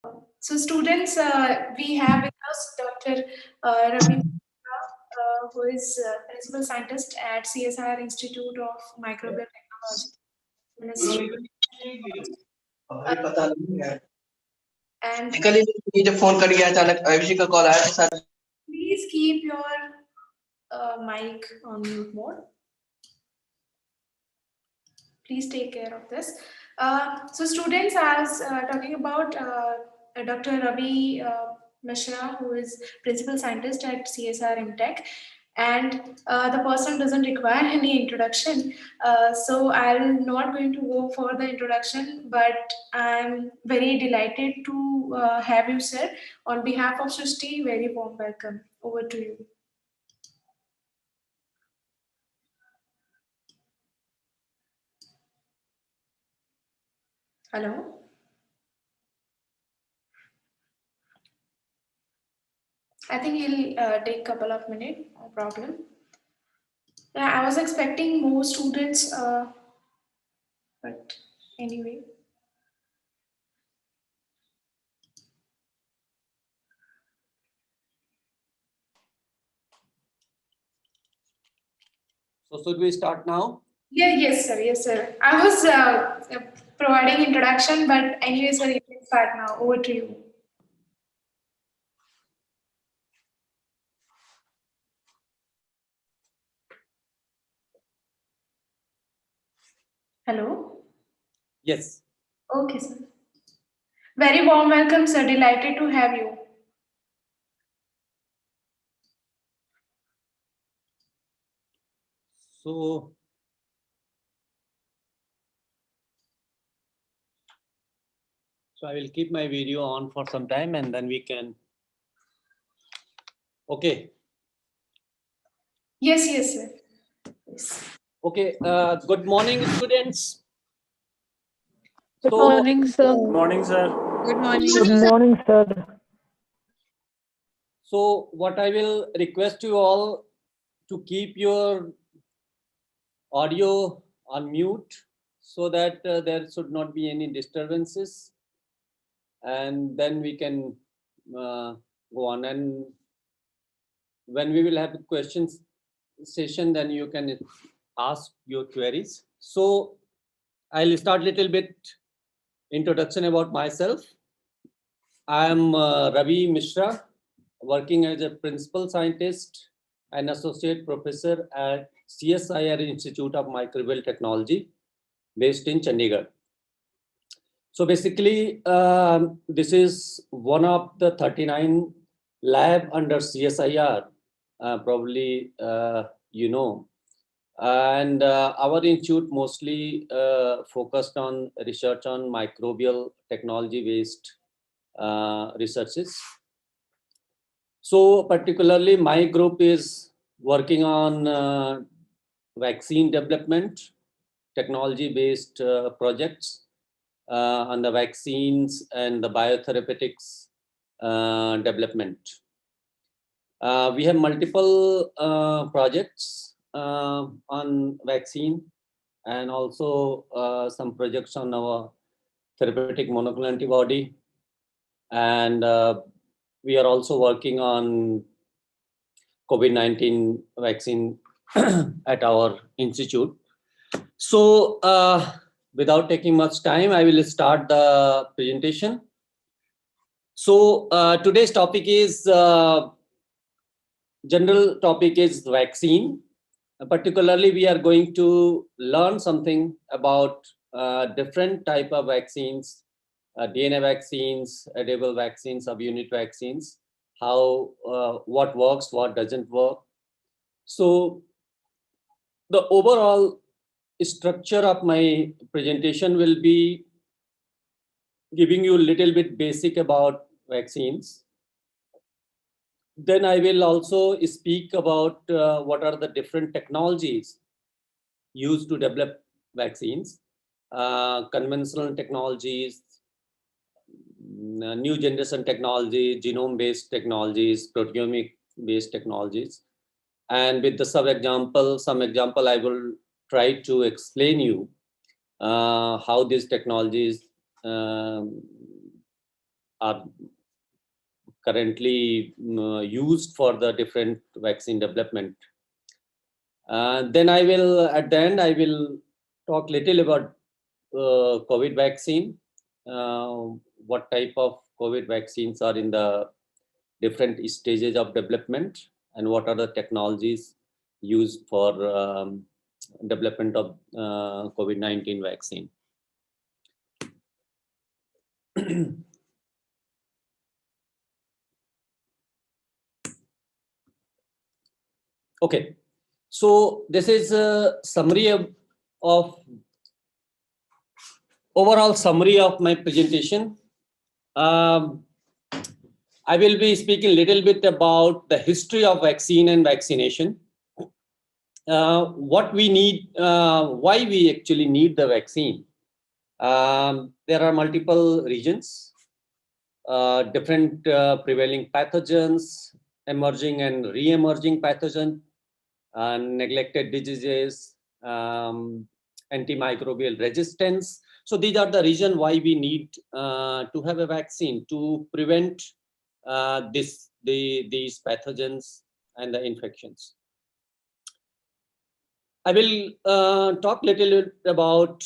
So students, we have with us Dr. Ravi Mishra, who is Principal Scientist at CSIR Institute of Microbial Technology, Ministry. And please keep your mic on mute mode. Please take care of this. So students, I was talking about Dr. Ravi Mishra, who is Principal Scientist at CSIR-IMTECH, and the person doesn't require any introduction. So I'm not going to go for the introduction, but I'm very delighted to have you, sir. On behalf of Srishti, very warm welcome. Over to you. Hello? I think he'll take a couple of minutes, no problem. Yeah, I was expecting more students, but anyway. So should we start now? Yeah, yes, sir. Yes, sir. I was providing introduction, but anyway, sir, you can start now. Over to you. Hello? Yes. Okay, sir. Very warm welcome, sir. Delighted to have you. So I will keep my video on for some time and then we can. Okay. Yes, yes, sir. Yes. Okay. Good morning, students. Good morning, sir. Good morning, sir. Good morning. Good morning, sir. So what I will request you all to keep your audio on mute so that there should not be any disturbances, and then we can go on. And when we will have a questions session, then you can ask your queries. So I'll start a little bit introduction about myself. I am Ravi Mishra, working as a principal scientist and associate professor at CSIR Institute of Microbial Technology, based in Chandigarh. So basically, this is one of the 39 lab under CSIR, probably you know. And our institute mostly focused on research on microbial technology-based researches. So particularly my group is working on vaccine development, technology-based projects on the vaccines and the biotherapeutics development. We have multiple projects on vaccine and also some projects on our therapeutic monoclonal antibody, and we are also working on COVID-19 vaccine at our institute. So without taking much time, I will start the presentation. So today's topic is general topic is vaccine. Particularly, we are going to learn something about different type of vaccines, DNA vaccines, edible vaccines, subunit vaccines, how what works, what doesn't work. So the overall structure of my presentation will be giving you a little bit basic about vaccines. Then I will also speak about what are the different technologies used to develop vaccines, conventional technologies, new generation technology, genome-based technologies, proteomic-based technologies. And with the some example, I will try to explain you how these technologies are currently used for the different vaccine development. Then I will, at the end, I will talk little about COVID vaccine, what type of COVID vaccines are in the different stages of development, and what are the technologies used for development of COVID-19 vaccine. Okay, so this is a summary of overall summary of my presentation. I will be speaking a little bit about the history of vaccine and vaccination. What we need, why we actually need the vaccine. There are multiple regions, different prevailing pathogens, emerging and re-emerging pathogens, neglected diseases, antimicrobial resistance. So these are the reasons why we need to have a vaccine to prevent these pathogens and the infections. I will talk a little bit about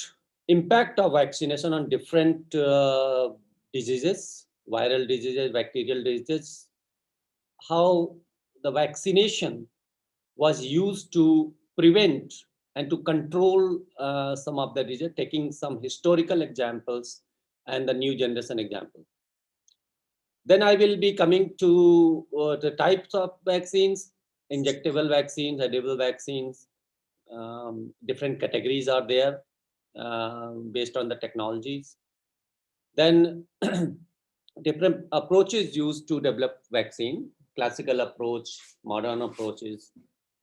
impact of vaccination on different diseases, viral diseases, bacterial diseases, how the vaccination was used to prevent and to control some of the disease, taking some historical examples and the new generation example. Then I will be coming to the types of vaccines, injectable vaccines, edible vaccines. Different categories are there based on the technologies. Then different approaches used to develop vaccine, classical approach, modern approaches,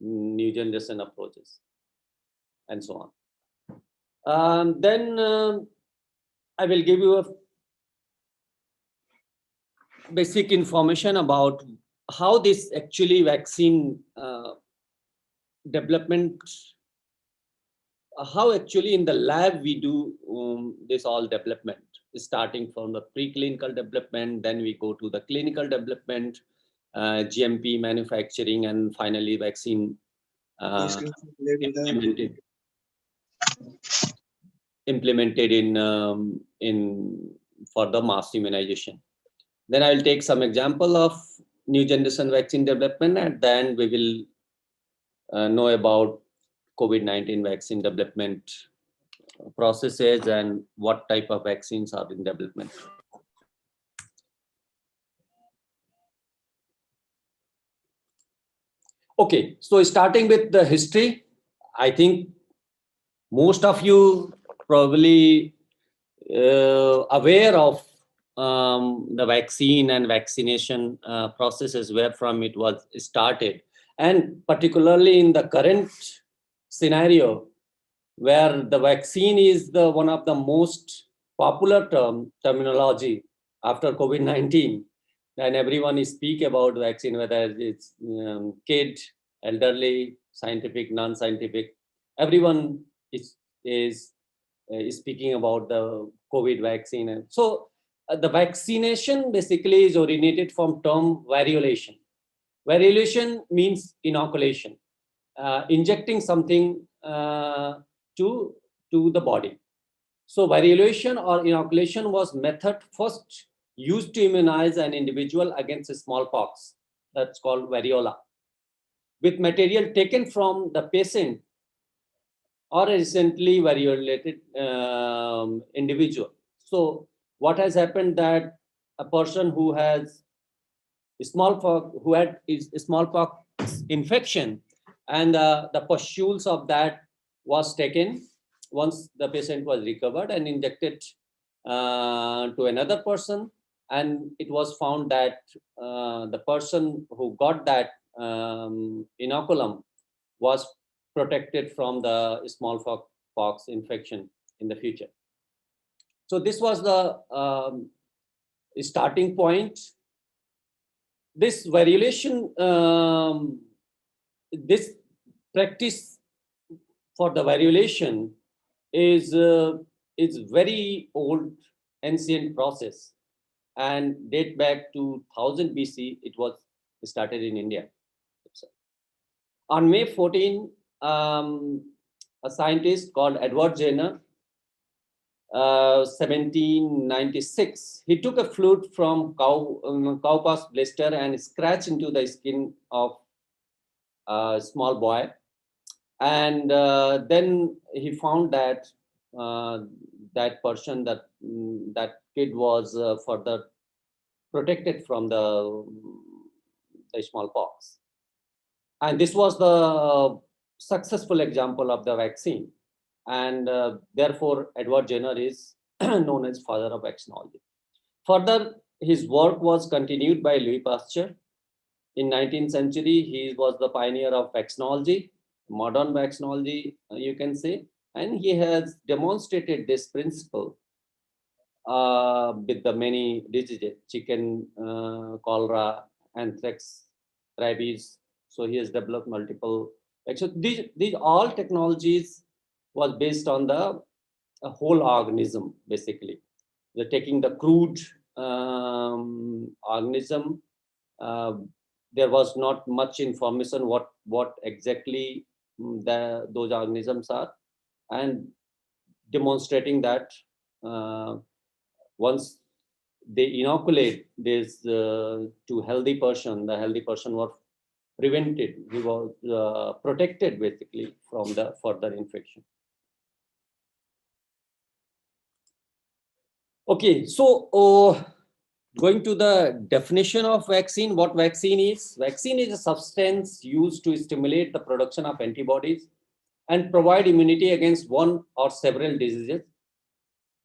new generation approaches, and so on. Then I will give you a basic information about how this actually vaccine development, how actually in the lab we do this all development, starting from the preclinical development, then we go to the clinical development, GMP manufacturing, and finally vaccine implemented in for the mass immunization. Then I will take some example of new generation vaccine development, and then we will know about COVID-19 vaccine development processes and what type of vaccines are in development. Okay, so starting with the history, I think most of you probably aware of the vaccine and vaccination processes, where from it was started, and particularly in the current scenario, where the vaccine is the one of the most popular terminology after COVID-19, and everyone is speak about vaccine, whether it's kid, elderly, scientific, non-scientific, everyone is speaking about the COVID vaccine. And so the vaccination basically is originated from term variolation. Variolation means inoculation, injecting something to the body. So variolation or inoculation was method first used to immunize an individual against smallpox, that's called variola, with material taken from the patient or a recently variolated individual. So what has happened that a person who has smallpox, who had smallpox infection, and the pustules of that was taken once the patient was recovered and injected to another person, and it was found that the person who got that inoculum was protected from the smallpox infection in the future. So this was the starting point. This variolation, this practice for the variolation is very old, ancient process, and date back to 1000 BC, it was started in India. On May 14, a scientist called Edward Jenner, 1796, he took a fluid from cowpath blister and scratched into the skin of a small boy. And then he found that that person, that kid was further protected from the smallpox. And this was the successful example of the vaccine. And therefore, Edward Jenner is known as father of vaccinology. Further, his work was continued by Louis Pasteur. In 19th century, he was the pioneer of vaccinology, modern vaccinology, you can say, and he has demonstrated this principle with the many diseases, chicken, cholera, anthrax, rabies. So he has developed multiple. So these all technologies was based on the whole organism, basically. They're taking the crude organism. There was not much information what exactly those organisms are, and demonstrating that once they inoculate this to healthy person, the healthy person was prevented, he was protected basically from the further infection. Okay, so going to the definition of vaccine, what vaccine is? Vaccine is a substance used to stimulate the production of antibodies and provide immunity against one or several diseases.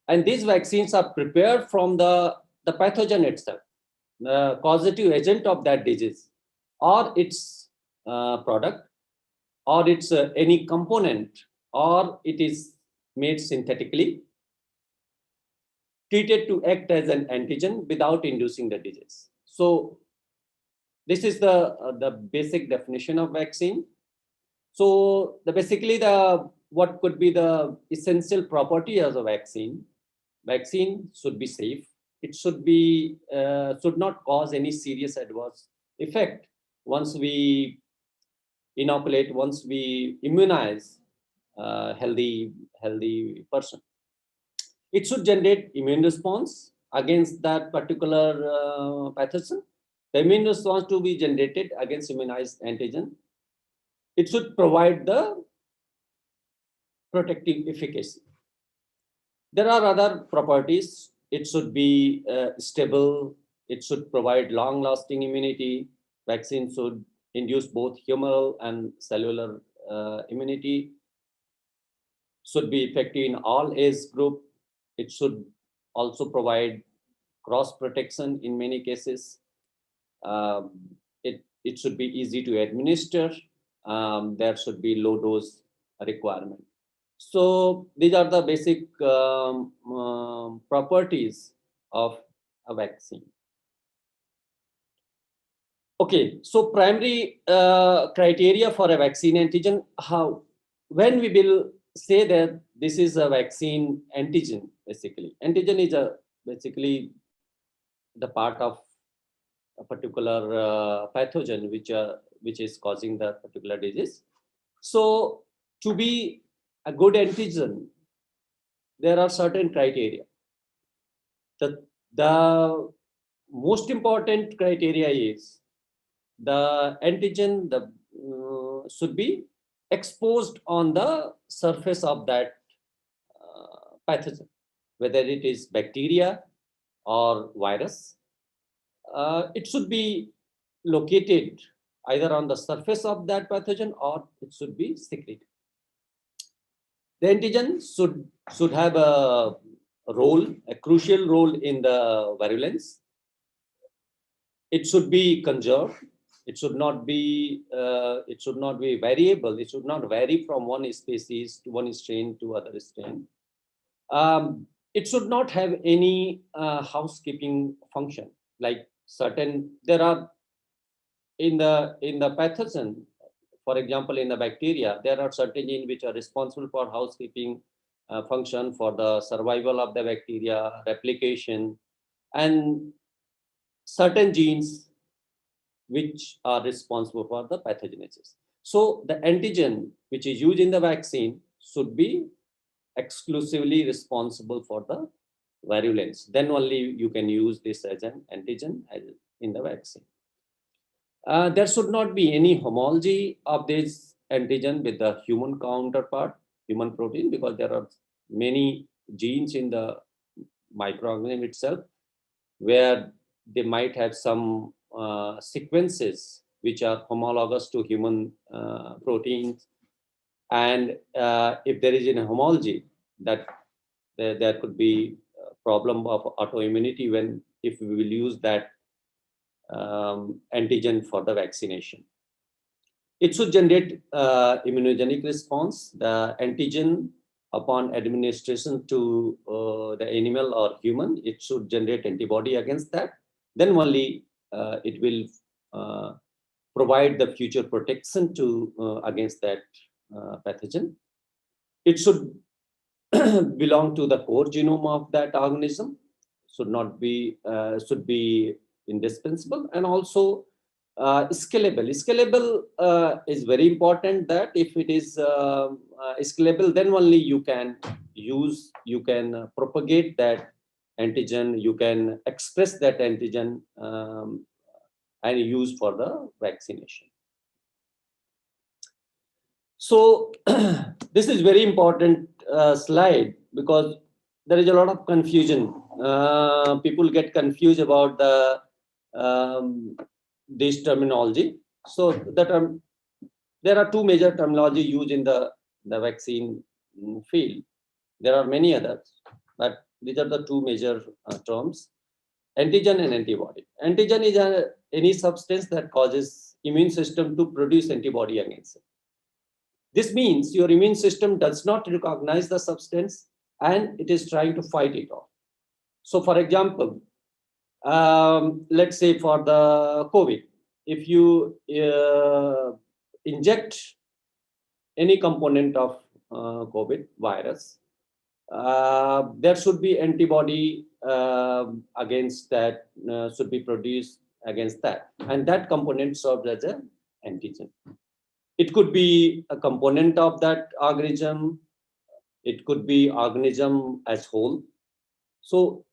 And these vaccines are prepared from the pathogen itself, the causative agent of that disease, or its product, or its any component, or it is made synthetically, treated to act as an antigen without inducing the disease. So this is the basic definition of vaccine. So basically what could be the essential property as a vaccine? Vaccine should be safe. It should be should not cause any serious adverse effect once we inoculate, once we immunize healthy person. It should generate immune response against that particular pathogen. The immune response to be generated against immunized antigen. It should provide the protective efficacy. There are other properties. It should be stable. It should provide long-lasting immunity. Vaccine should induce both humoral and cellular immunity. Should be effective in all age group. It should also provide cross protection in many cases. It should be easy to administer. There should be low dose requirement. So these are the basic properties of a vaccine. Okay, so primary criteria for a vaccine antigen, when we will say that this is a vaccine antigen, basically. Antigen is basically the part of a particular pathogen which is causing the particular disease. So to be a good antigen, there are certain criteria. The most important criteria is the antigen should be exposed on the surface of that pathogen, whether it is bacteria or virus. It should be located either on the surface of that pathogen or it should be secreted. The antigen should have a crucial role in the virulence. It should be conserved. It should not be variable. It should not vary from one species to one strain to other strain. It should not have any housekeeping function, like there are in the pathogen. For example, in the bacteria, there are certain genes which are responsible for housekeeping function, for the survival of the bacteria, replication, and certain genes which are responsible for the pathogenesis. So the antigen which is used in the vaccine should be exclusively responsible for the virulence. Then only you can use this as an antigen in the vaccine. There should not be any homology of this antigen with the human counterpart, human protein, because there are many genes in the microorganism itself where they might have some sequences which are homologous to human proteins. And if there is a homology, that there could be a problem of autoimmunity when if we will use that antigen for the vaccination. It should generate immunogenic response. The antigen upon administration to the animal or human, it should generate antibody against that. Then only it will provide the future protection to against that pathogen. It should belong to the core genome of that organism. Should be indispensable, and also scalable. Scalable is very important, that if it is scalable, then only you can propagate that antigen, you can express that antigen and use for the vaccination. So this is very important slide, because there is a lot of confusion. People get confused about the this terminology. So there are two major terminology used in the vaccine field. There are many others, but these are the two major terms: antigen and antibody. Antigen is any substance that causes immune system to produce antibody against it. This means your immune system does not recognize the substance and it is trying to fight it off. So for example, let's say for the COVID, if you inject any component of COVID virus, there should be antibody against that, should be produced against that. And that component serves as an antigen. It could be a component of that organism. It could be organism as whole. So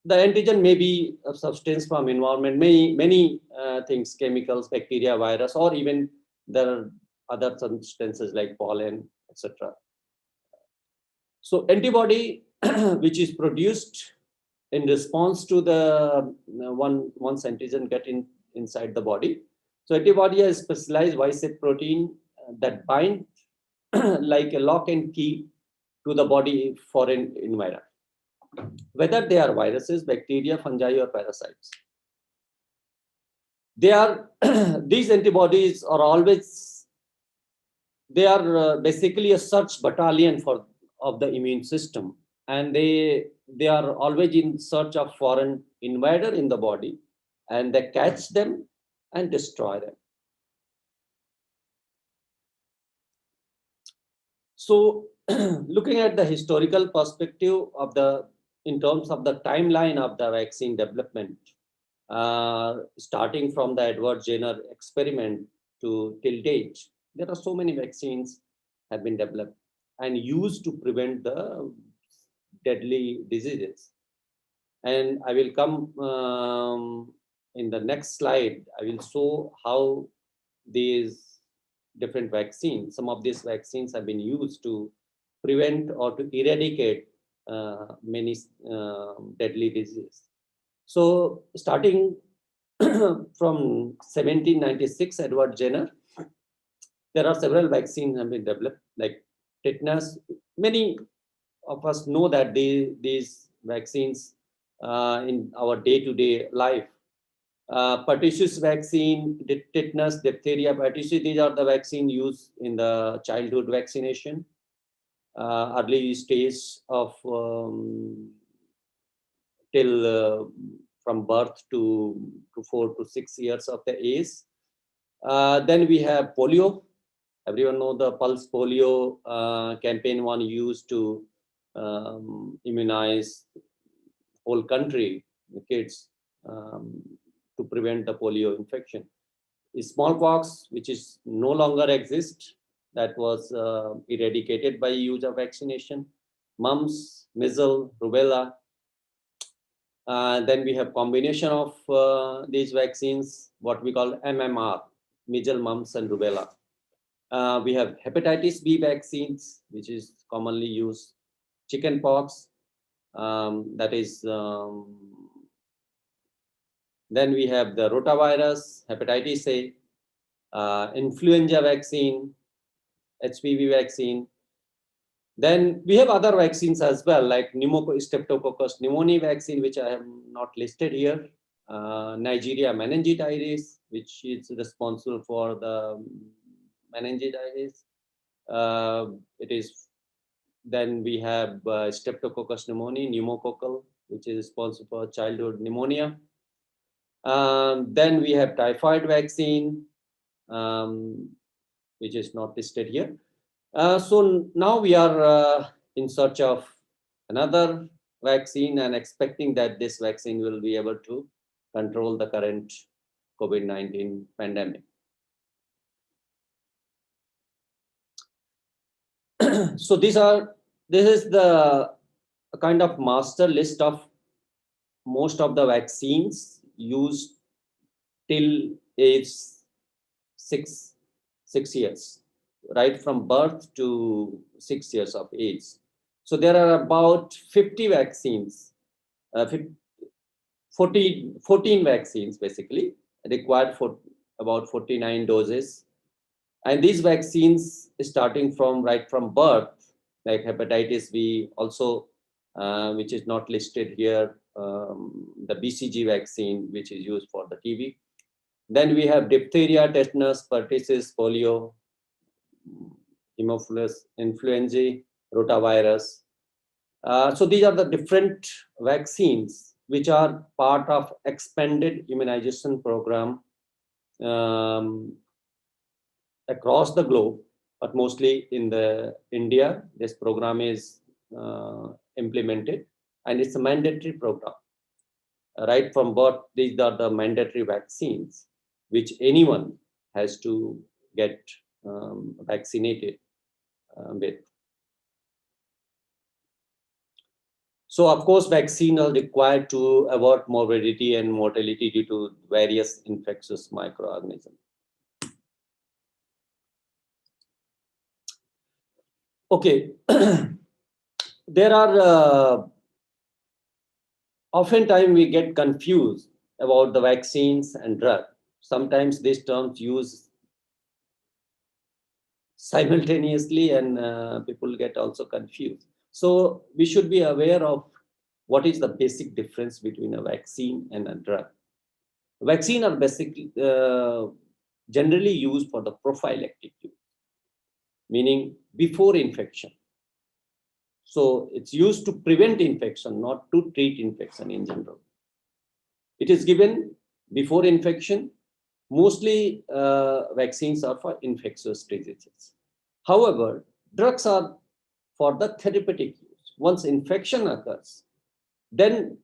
the antigen may be a substance from environment, many things, chemicals, bacteria, virus, or even there are other substances like pollen, etc. So antibody, which is produced in response to the once antigen get inside the body. So antibody is specialized Y-shaped protein that bind like a lock and key to the body foreign environment, whether they are viruses, bacteria, fungi, or parasites. They are these antibodies are always, they are basically a search battalion of the immune system, and they are always in search of foreign invader in the body, and they catch them and destroy them. So looking at the historical perspective of in terms of the timeline of the vaccine development, starting from the Edward Jenner experiment till date, there are so many vaccines have been developed and used to prevent the deadly diseases. And I will come in the next slide, I will show how these different vaccines, some of these vaccines have been used to prevent or to eradicate many deadly diseases. So starting from 1796, Edward Jenner, there are several vaccines have been developed, like tetanus. Many of us know that these vaccines in our day-to-day life. Pertussis vaccine, tetanus, diphtheria, pertussis, these are the vaccine used in the childhood vaccination, early stage of till from birth to 4 to 6 years of the age. Then we have polio. Everyone know the pulse polio campaign one used to immunize whole country, the kids. prevent the polio infection. Smallpox, which is no longer exists, that was eradicated by use of vaccination. Mumps, measles, rubella. Then we have combination of these vaccines, what we call MMR, measles, mumps, and rubella. We have hepatitis B vaccines, which is commonly used. Chickenpox, that is. Then we have the rotavirus, hepatitis A, influenza vaccine, HPV vaccine. Then we have other vaccines as well, like Streptococcus pneumoniae vaccine, which I have not listed here. Nigeria meningitis, which is responsible for the meningitis. It is. Then we have Streptococcus pneumoniae, pneumococcal, which is responsible for childhood pneumonia. Then we have typhoid vaccine, which is not listed here. So now we are in search of another vaccine and expecting that this vaccine will be able to control the current COVID-19 pandemic. So this is the kind of master list of most of the vaccines used till age 6 years, right from birth to 6 years of age. So there are about 50 vaccines, 14 vaccines basically required for about 49 doses. And these vaccines starting from right from birth, like hepatitis B, also which is not listed here, the BCG vaccine, which is used for the TB. Then we have diphtheria, tetanus, pertussis, polio, Haemophilus influenzae, rotavirus. So these are the different vaccines which are part of Expanded Immunization Programme across the globe, but mostly in India. This program is implemented, and it's a mandatory program. Right from birth, these are the mandatory vaccines which anyone has to get vaccinated with. So of course, vaccines are required to avert morbidity and mortality due to various infectious microorganisms. Okay, there are oftentimes we get confused about the vaccines and drug. Sometimes these terms used simultaneously, and people get also confused. So we should be aware of what is the basic difference between a vaccine and a drug. Vaccines are basically generally used for the prophylactic use, meaning before infection. So it's used to prevent infection, not to treat infection in general. It is given before infection. Mostly vaccines are for infectious diseases. However, drugs are for the therapeutic use. Once infection occurs, then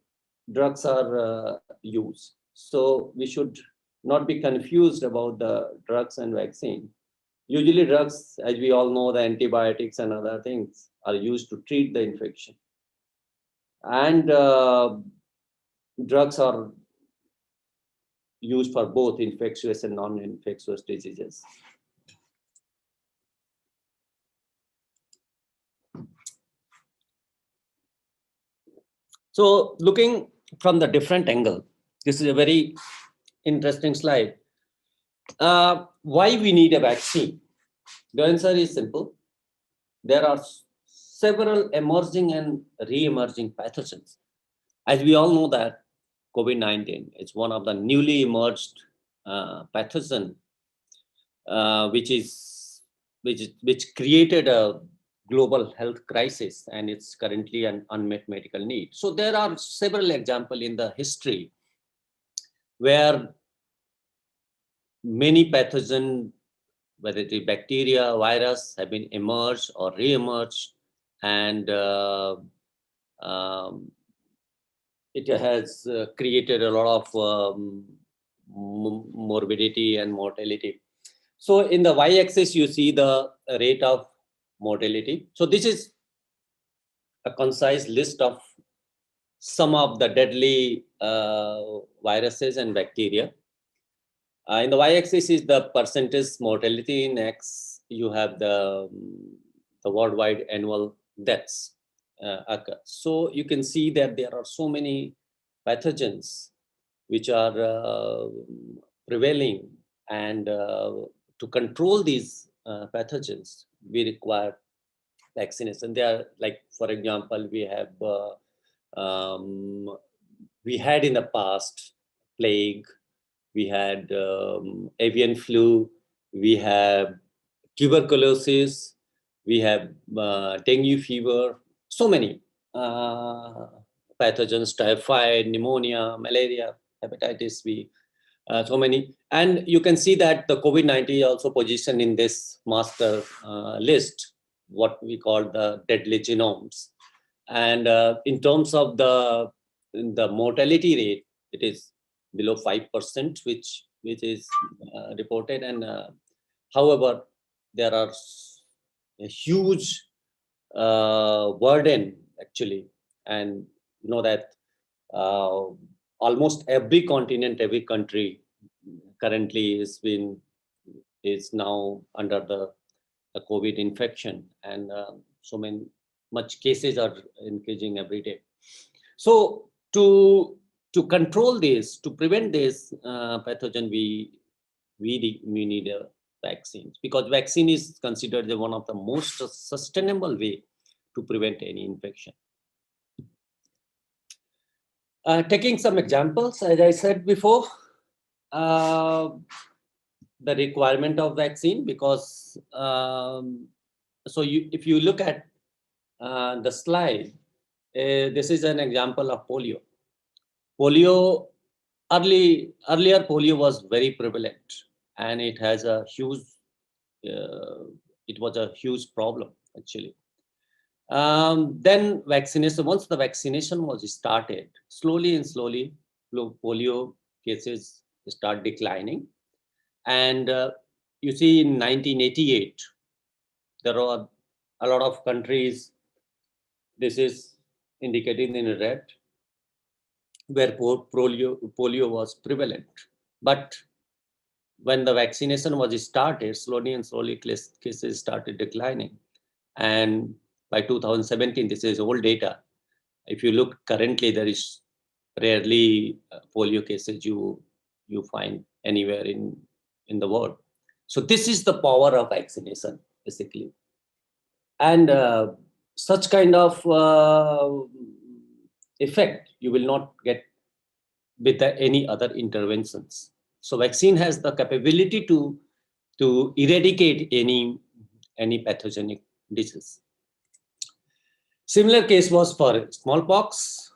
drugs are used. So we should not be confused about the drugs and vaccine. Usually drugs, as we all know, the antibiotics and other things are used to treat the infection. And drugs are used for both infectious and non-infectious diseases. So looking from the different angle, this is a very interesting slide. Why we need a vaccine? The answer is simple. There are several emerging and re-emerging pathogens. As we all know that COVID-19 is one of the newly emerged pathogen, which created a global health crisis, and it's currently an unmet medical need. So there are several examples in the history where many pathogens, whether it is bacteria, virus, have been emerged or re-emerged, and it has created a lot of morbidity and mortality. So in the y-axis, you see the rate of mortality. So this is a concise list of some of the deadly viruses and bacteria. In the y-axis is the percentage mortality. In x, you have the worldwide annual deaths occur. So you can see that there are so many pathogens which are prevailing, and to control these pathogens, we require vaccination. They are like, for example, we had in the past plague, we had avian flu, we have tuberculosis, we have dengue fever, so many pathogens, typhoid, pneumonia, malaria, hepatitis B, so many. And you can see that the COVID-19 also positioned in this master list, what we call the deadly genomes. And in terms of the mortality rate, it is below 5%, which is reported. And however, there are a huge burden actually, and you know that almost every continent, every country currently is now under the COVID infection, and so many much cases are increasing every day. So to control this, to prevent this pathogen, we need vaccines, because vaccine is considered the one of the most sustainable way to prevent any infection. Taking some examples, as I said before, the requirement of vaccine, because so if you look at the slide, this is an example of polio. Polio, earlier polio was very prevalent, and it has a huge, it was a huge problem actually. Then vaccination, once the vaccination was started, slowly and slowly, polio cases start declining. And you see in 1988, there are a lot of countries, this is indicated in red, where polio was prevalent. But when the vaccination was started, slowly and slowly cases started declining. And by 2017, this is old data. If you look currently, there is rarely polio cases you find anywhere in the world. So this is the power of vaccination, basically. And such kind of effect you will not get with any other interventions. So vaccine has the capability to eradicate any pathogenic disease. Similar case was for smallpox.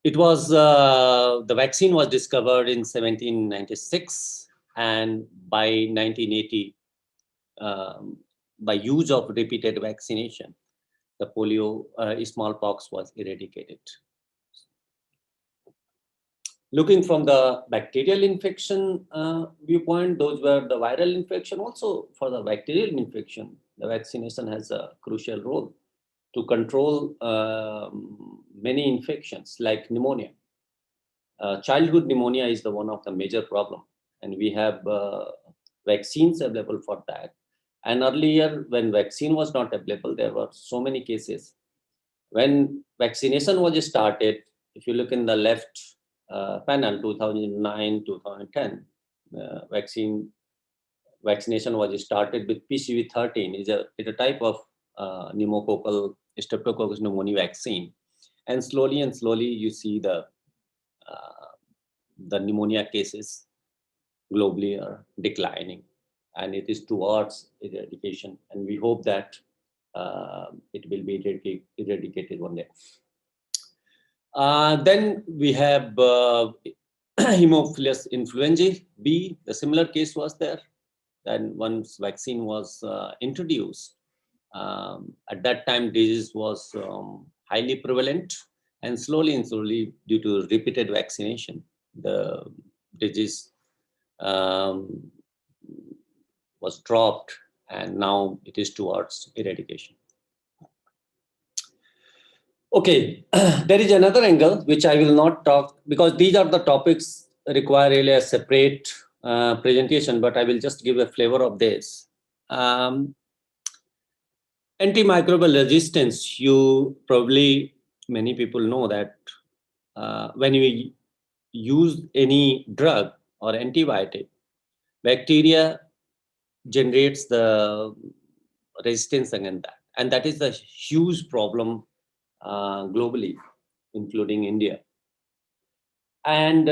It was the vaccine was discovered in 1796, and by 1980, by use of repeated vaccination, the polio smallpox was eradicated. Looking from the bacterial infection viewpoint, those were the viral infection. Also for the bacterial infection, the vaccination has a crucial role to control many infections like pneumonia. Childhood pneumonia is the one of the major problem, and we have vaccines available for that. And earlier, when vaccine was not available, there were so many cases. When vaccination was started, if you look in the left panel, 2009, 2010, vaccination was started with PCV13. It's a type of pneumococcal streptococcus pneumoniae vaccine, and slowly you see the pneumonia cases globally are declining, and it is towards eradication. And we hope that it will be eradicated one day. Then we have Haemophilus influenzae B. The similar case was there. Then once vaccine was introduced, at that time disease was highly prevalent, and slowly due to repeated vaccination, the disease was dropped, and now it is towards eradication. Okay, there is another angle which I will not talk, because these are the topics require really a separate presentation, but I will just give a flavor of this. Antimicrobial resistance, you probably, many people know that when you use any drug or antibiotic, bacteria generates the resistance against that. And that is a huge problem globally, including India. And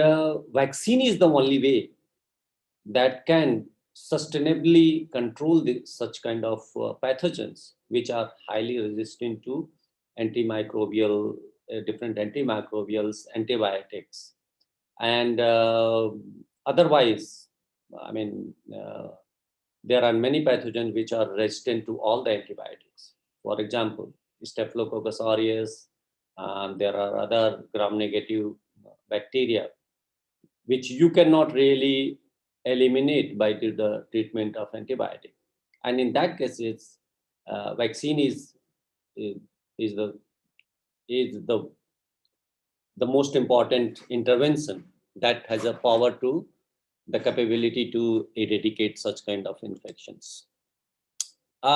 vaccine is the only way that can sustainably control such kind of pathogens, which are highly resistant to antimicrobial, different antimicrobials, antibiotics. And otherwise, I mean, there are many pathogens which are resistant to all the antibiotics. For example, Staphylococcus aureus, there are other gram-negative bacteria, which you cannot really eliminate by the treatment of antibiotic. And in that case, it's, vaccine is the most important intervention that has a power to the capability to eradicate such kind of infections.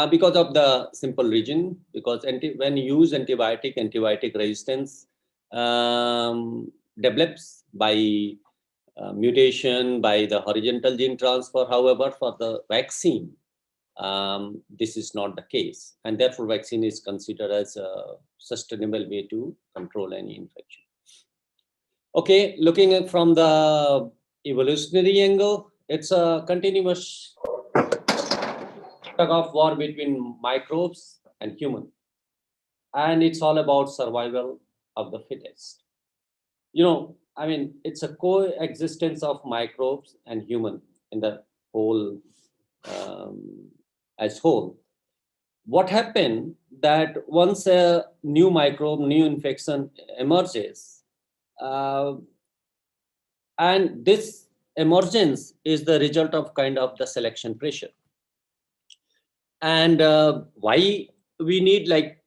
Because of the simple reason, because when you use antibiotic resistance develops by mutation, by the horizontal gene transfer. However, for the vaccine, this is not the case, and therefore vaccine is considered as a sustainable way to control any infection. Okay, looking at from the evolutionary angle, it's a continuous tug of war between microbes and human, and it's all about survival of the fittest. You know, I mean, it's a coexistence of microbes and human in the whole as whole. What happened that once a new microbe, new infection emerges, and this emergence is the result of kind of the selection pressure. And why we need, like,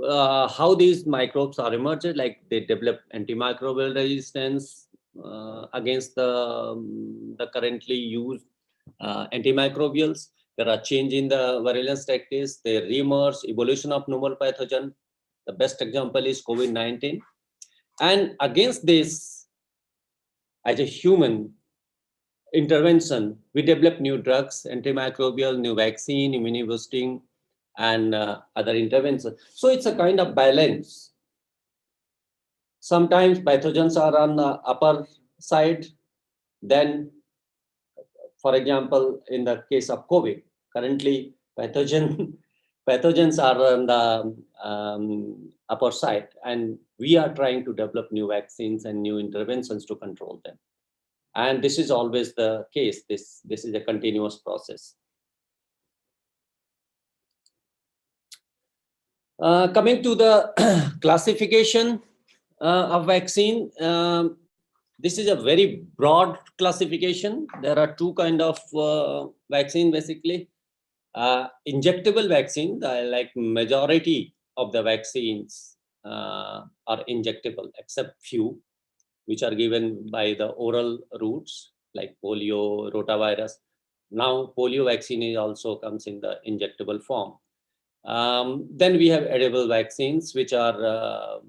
how these microbes are emerged, like they develop antimicrobial resistance against the currently used antimicrobials. There are change in the virulence tactics, they reemerge, evolution of novel pathogen. The best example is COVID-19. And against this, as a human intervention, we develop new drugs, antimicrobial, new vaccine, immunoboosting, and other interventions. So it's a kind of balance. Sometimes pathogens are on the upper side. Then, for example, in the case of COVID, currently pathogens are on the upper side, and we are trying to develop new vaccines and new interventions to control them. And this is always the case. This is a continuous process. Coming to the classification of vaccine, this is a very broad classification. There are two kind of vaccine, basically. Injectable vaccine, like majority of the vaccines are injectable, except few which are given by the oral routes, like polio, rotavirus. Now polio vaccine also comes in the injectable form. Then we have edible vaccines, which are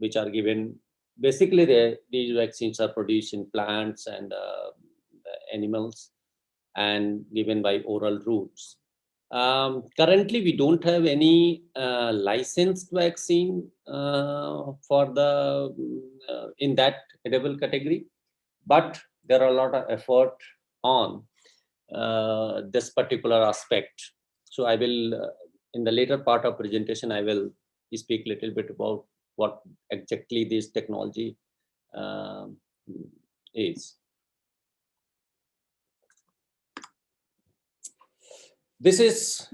given. Basically, these vaccines are produced in plants and animals, and given by oral routes. Currently, we don't have any licensed vaccine for the in that edible category, but there are a lot of effort on this particular aspect. So I will, in the later part of presentation, I will speak a little bit about what exactly this technology is. This is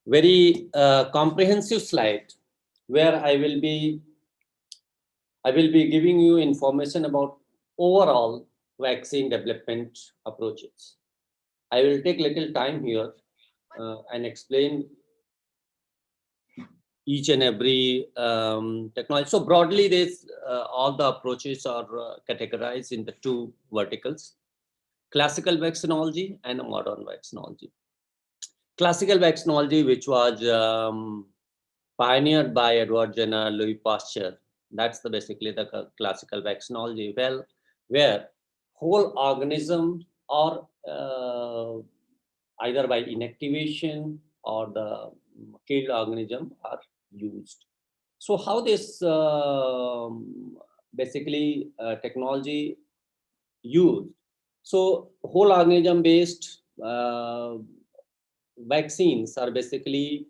very comprehensive slide where I will be I will be giving you information about overall vaccine development approaches. I will take little time here and explain each and every technology. So broadly, this all the approaches are categorized in the two verticals: classical vaccinology and modern vaccinology. Classical vaccinology, which was pioneered by Edward Jenner, Louis Pasteur, that's basically the classical vaccinology. Well, where whole organism are either by inactivation or the killed organism are used. So how this basically technology used? So whole organism based vaccines are basically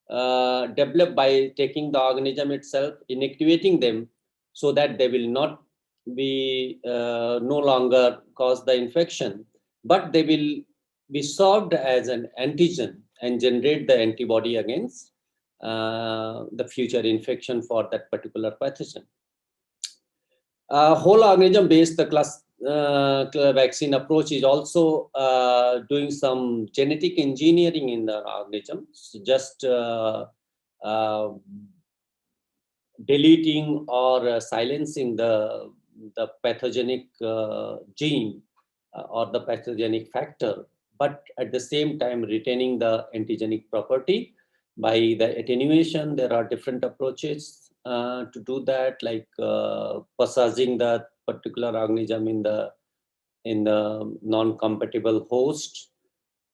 developed by taking the organism itself, inactivating them so that they will not be no longer cause the infection, but they will be served as an antigen and generate the antibody against the future infection for that particular pathogen. Whole organism based vaccine approach is also doing some genetic engineering in the organism, so just deleting or silencing the pathogenic gene or the pathogenic factor, but at the same time retaining the antigenic property by the attenuation. There are different approaches to do that, like passaging the particular organism in the non-compatible host.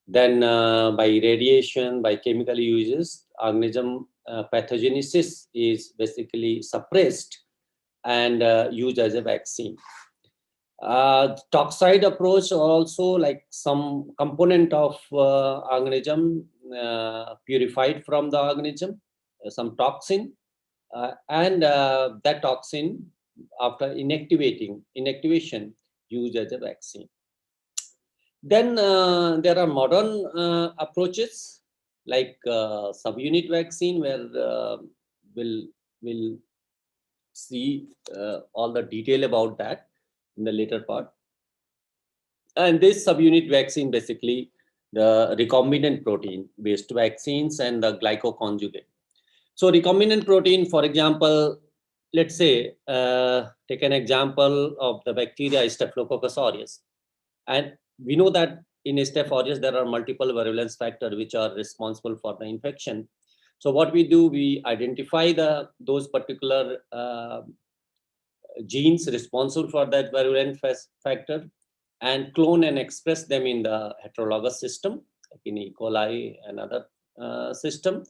Then by radiation, by chemical uses, organism pathogenesis is basically suppressed and used as a vaccine. Toxide approach also, like some component of organism purified from the organism, some toxin, and that toxin after inactivation used as a vaccine. Then there are modern approaches like subunit vaccine, where we'll see all the detail about that in the later part. And this subunit vaccine, basically the recombinant protein based vaccines and the glycoconjugate. So recombinant protein, for example, let's say take an example of the bacteria Staphylococcus aureus, and we know that in Staph aureus there are multiple virulence factors which are responsible for the infection. So what we do, we identify those particular genes responsible for that virulent factor and clone and express them in the heterologous system, like in E. coli and other system,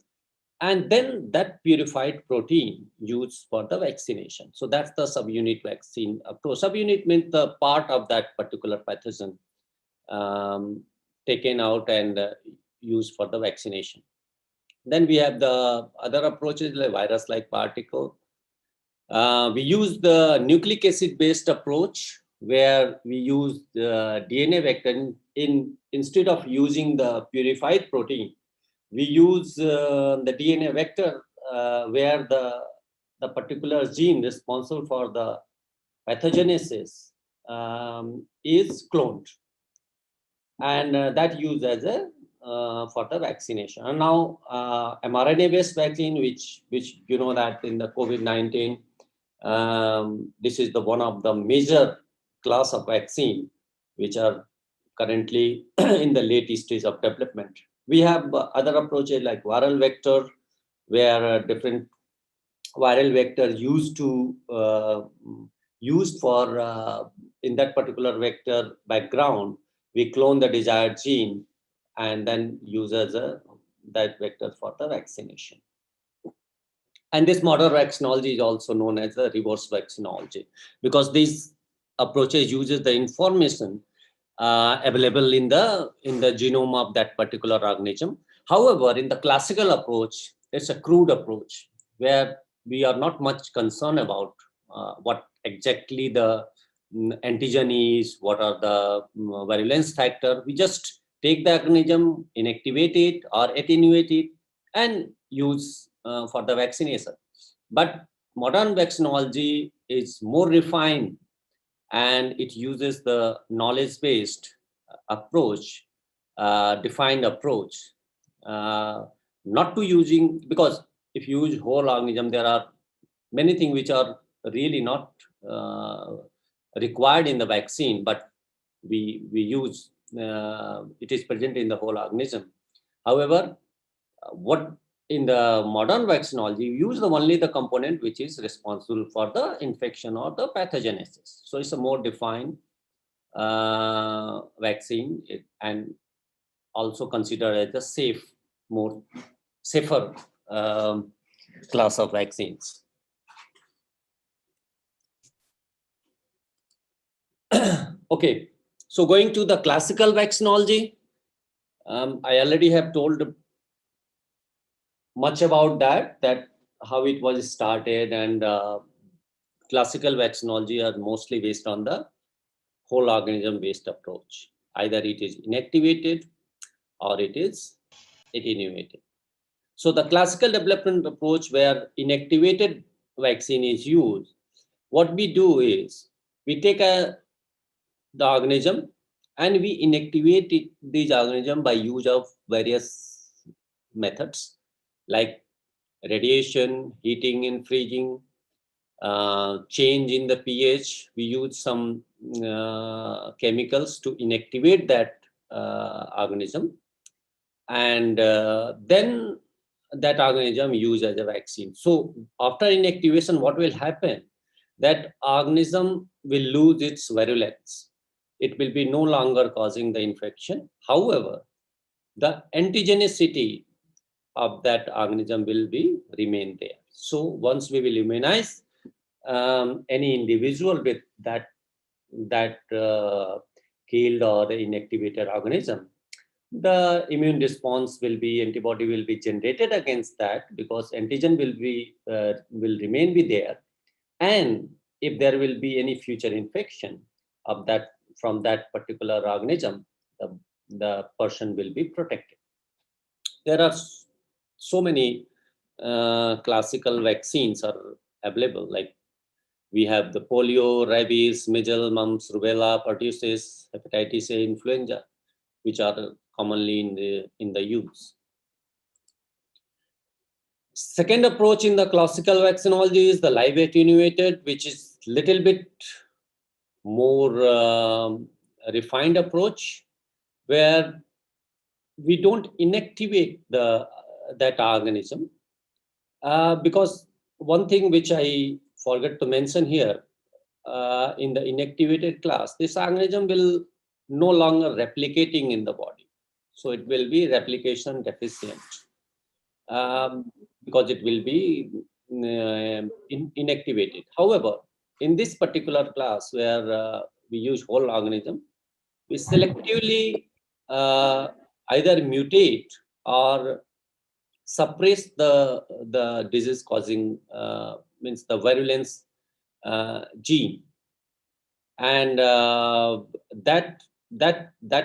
and then that purified protein used for the vaccination. So that's the subunit vaccine approach. Subunit means the part of that particular pathogen taken out and used for the vaccination. Then we have the other approaches like virus-like particle. We use the nucleic acid based approach, where we use the DNA vector instead of using the purified protein. We use the DNA vector where the particular gene responsible for the pathogenesis is cloned, and that used as a for the vaccination. And now mRNA-based vaccine, which you know that in the COVID-19, this is the one of the major class of vaccine which are currently in the late stage of development. We have other approaches like viral vector, where different viral vector used for in that particular vector background, we clone the desired gene and then use as that vector for the vaccination. And this modern vaccinology is also known as the reverse vaccinology, because these approaches uses the information available in the genome of that particular organism. However, in the classical approach, it's a crude approach where we are not much concerned about what exactly the antigen is, what are the virulence factor. We just take the organism, inactivate it or attenuate it, and use for the vaccination. But modern vaccinology is more refined, and it uses the knowledge-based approach, defined approach, not to using, because if you use whole organism, there are many things which are really not required in the vaccine, but we use, it is present in the whole organism. However, what in the modern vaccinology, you use only the component which is responsible for the infection or the pathogenesis. So it's a more defined vaccine, and also considered as a safe, more safer class of vaccines. Okay, so going to the classical vaccinology, I already have told much about that how it was started, and classical vaccinology are mostly based on the whole organism based approach. Either it is inactivated or it is attenuated. So the classical development approach where inactivated vaccine is used, what we do is we take the organism and we inactivate these organism by use of various methods like radiation, heating and freezing, change in the pH. We use some chemicals to inactivate that organism, and then that organism used as a vaccine. So after inactivation, what will happen? That organism will lose its virulence. It will be no longer causing the infection. However, the antigenicity of that organism will be remain there. So once we will immunize any individual with that killed or inactivated organism, the immune response will be, antibody will be generated against that, because antigen will remain be there, and if there will be any future infection of that from that particular organism, the person will be protected. There are so many classical vaccines are available, like we have the polio, rabies, measles, mumps, rubella, pertussis, hepatitis A, influenza, which are commonly in the use. Second approach in the classical vaccinology is the live attenuated, which is little bit more refined approach, where we don't inactivate that organism, because one thing which I forgot to mention here, in the inactivated class, this organism will no longer replicating in the body, so it will be replication deficient, because it will be inactivated. However, in this particular class where we use whole organism, we selectively either mutate or suppress the disease causing, means the virulence gene, and that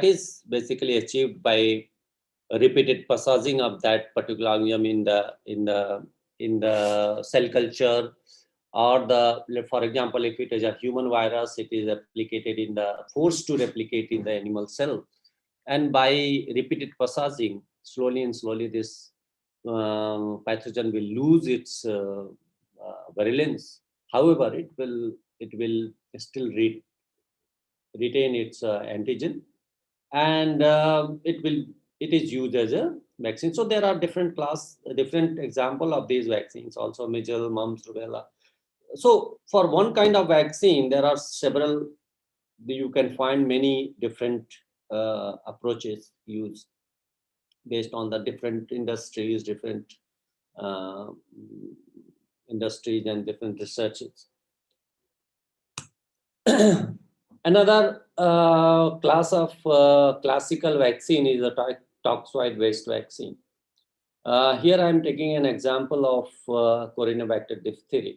is basically achieved by repeated passaging of that particular organism in the cell culture, or for example, if it is a human virus, it is forced to replicate in the animal cell, and by repeated passaging, slowly and slowly this pathogen will lose its virulence. However, it will still retain its antigen, and it is used as a vaccine. So there are different example of these vaccines, also measles, mumps, rubella. So for one kind of vaccine, there are several. You can find many different approaches used based on the different industries, uh, and different researches. Another class of classical vaccine is a toxoid-based vaccine. Here I am taking an example of Corynebacter diphtheria.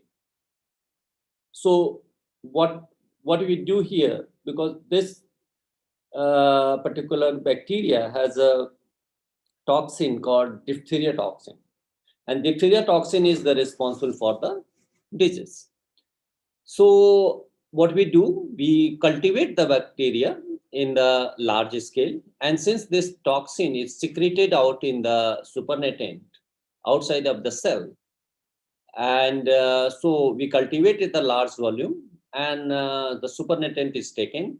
So what we do here, because this particular bacteria has a toxin called diphtheria toxin, and diphtheria toxin is the responsible for the disease. So what we do, we cultivate the bacteria in the large scale, and since this toxin is secreted out in the supernatant outside of the cell, and so we cultivate it a large volume, and the supernatant is taken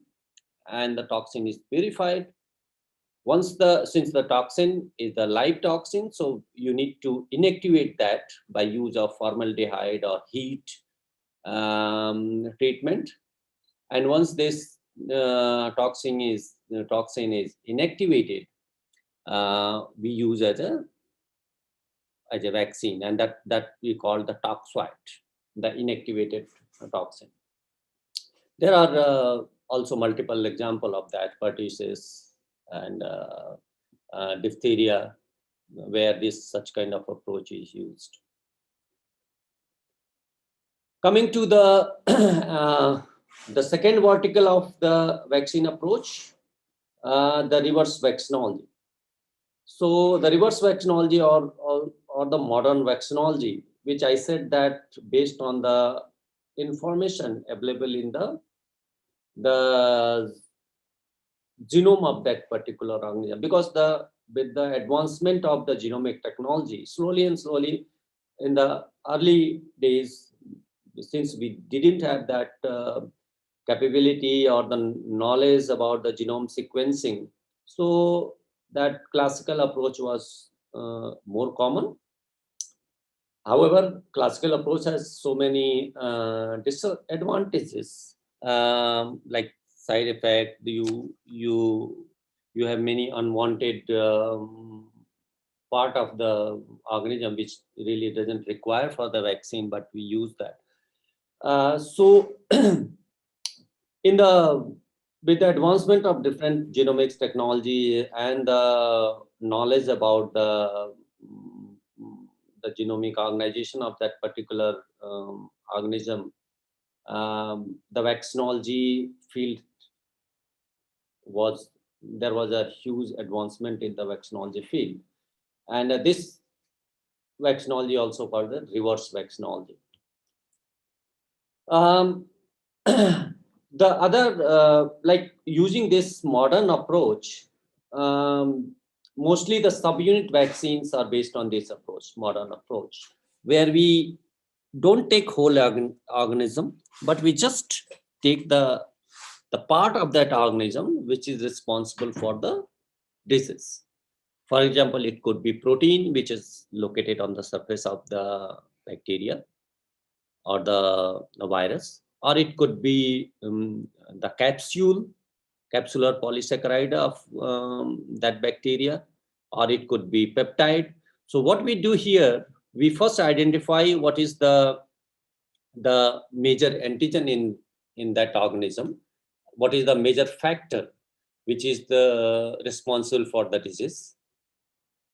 and the toxin is purified. Since the toxin is the live toxin, so you need to inactivate that by use of formaldehyde or heat treatment. And once this toxin is inactivated, we use as a vaccine, and that we call the toxoid, the inactivated toxin. There are also multiple examples of that, pertussis and diphtheria, where such kind of approach is used. Coming to the second vertical of the vaccine approach, the reverse vaccinology. So the reverse vaccinology or the modern vaccinology, which I said that based on the information available in the genome of that particular organism, because with the advancement of the genomic technology, slowly and slowly in the early days, since we didn't have that capability or the knowledge about the genome sequencing, so that classical approach was more common. However, classical approach has so many disadvantages, like side effect. You have many unwanted part of the organism which really doesn't require for the vaccine, but we use that. So with the advancement of different genomics technology and the knowledge about the genomic organization of that particular organism, the vaccinology field there was a huge advancement in the vaccinology field, and this vaccinology also called the reverse vaccinology. The other, like using this modern approach, mostly the subunit vaccines are based on this approach, modern approach, where we don't take whole organism, but we just take the part of that organism which is responsible for the disease. For example, it could be protein, which is located on the surface of the bacteria or the virus, or it could be the capsular polysaccharide of that bacteria, or it could be peptide. So what we do here, we first identify what is the major antigen in that organism, what is the major factor which is the responsible for the disease,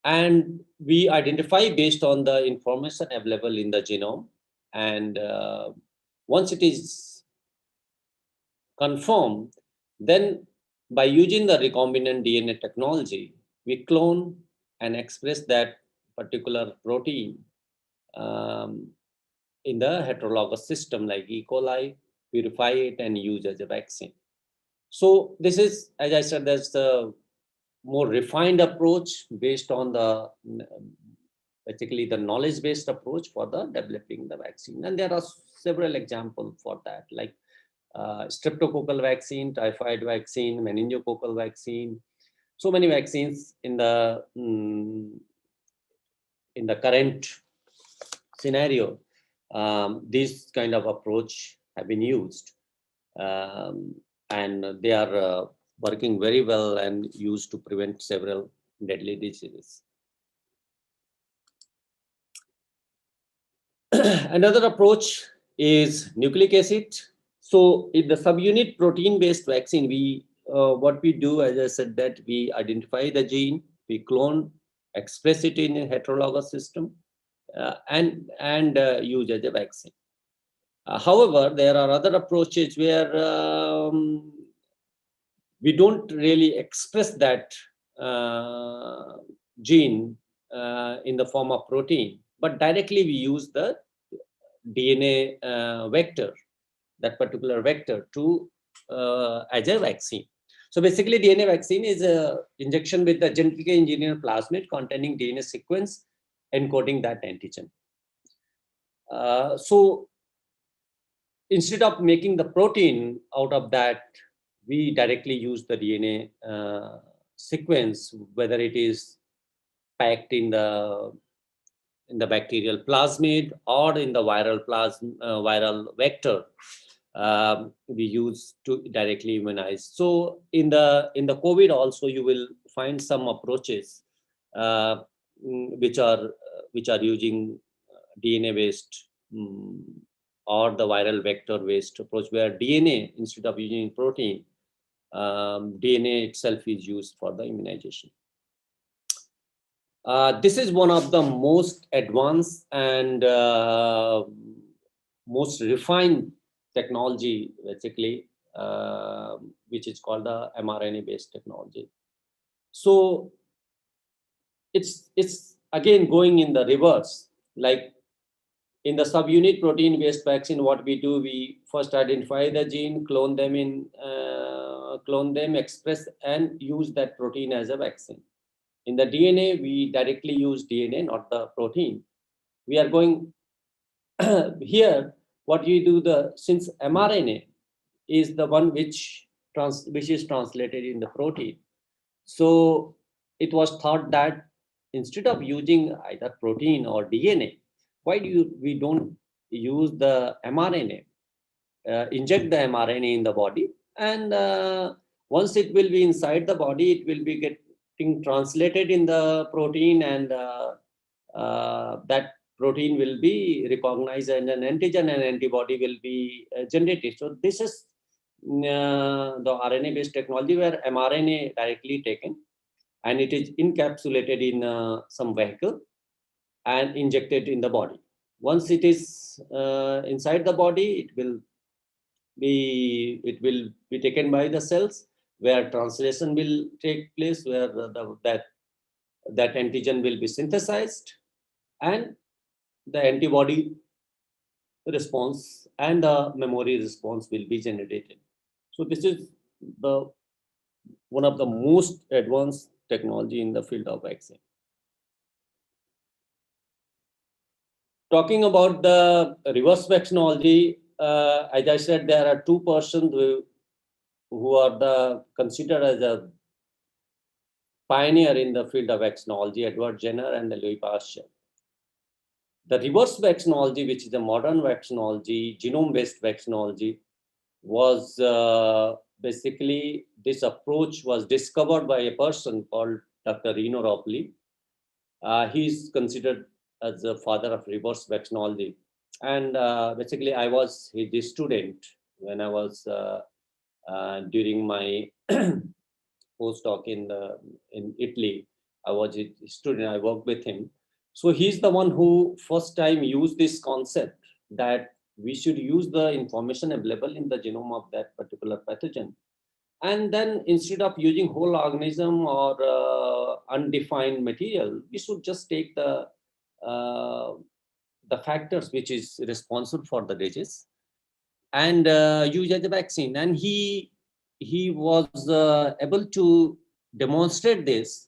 and we identify based on the information available in the genome. And once it is confirmed, then by using the recombinant DNA technology, we clone and express that particular protein in the heterologous system like E. coli, purify it and use as a vaccine. So this is, as I said, that's the more refined approach based on the basically the knowledge-based approach for the developing the vaccine. And there are several examples for that, like streptococcal vaccine, typhoid vaccine, meningococcal vaccine. So many vaccines in the current scenario. This kind of approach have been used, and they are working very well and used to prevent several deadly diseases. Another approach is nucleic acid. So in the subunit protein-based vaccine, what we do, as I said, that we identify the gene, we clone, express it in a heterologous system, and use as a vaccine. However, there are other approaches where we don't really express that gene in the form of protein, but directly we use the DNA vector, that particular vector, to as a vaccine. So basically, DNA vaccine is a injection with the genetically engineered plasmid containing DNA sequence encoding that antigen. So instead of making the protein out of that, we directly use the DNA sequence, whether it is packed in the bacterial plasmid or in the viral vector. We use to directly immunize. So in the COVID also, you will find some approaches which are using DNA based or the viral vector based approach, where DNA, instead of using protein, DNA itself is used for the immunization. This is one of the most advanced and most refined technology, basically, which is called the mRNA-based technology. So it's again going in the reverse. Like in the subunit protein-based vaccine, what we do, we first identify the gene, clone them, express and use that protein as a vaccine. In the DNA, we directly use DNA, not the protein. We are going here. What we do, since mRNA is the one which is translated in the protein, so it was thought that instead of using either protein or DNA, why we don't use the mRNA, inject the mRNA in the body, and once it will be inside the body, it will be getting translated in the protein, and that protein will be recognized as an antigen, and antibody will be generated. So this is the RNA-based technology, where mRNA directly taken and it is encapsulated in some vehicle and injected in the body. Once it is inside the body, it will be taken by the cells, where translation will take place, where that antigen will be synthesized, and the antibody response and the memory response will be generated. So this is one of the most advanced technology in the field of vaccine. Talking about the reverse vaccinology, as I said, there are two persons who are considered as a pioneer in the field of vaccinology, Edward Jenner and Louis Pasteur. The reverse vaccinology, which is a modern vaccinology, genome-based vaccinology, was basically, this approach was discovered by a person called Dr. Rappuoli. He's considered as the father of reverse vaccinology. And basically, I was his student when I was during my postdoc in Italy. I was a student, I worked with him. So he's the one who first time used this concept that we should use the information available in the genome of that particular pathogen. And then instead of using whole organism or undefined material, we should just take the factors which is responsible for the disease and use as a vaccine. And he was able to demonstrate this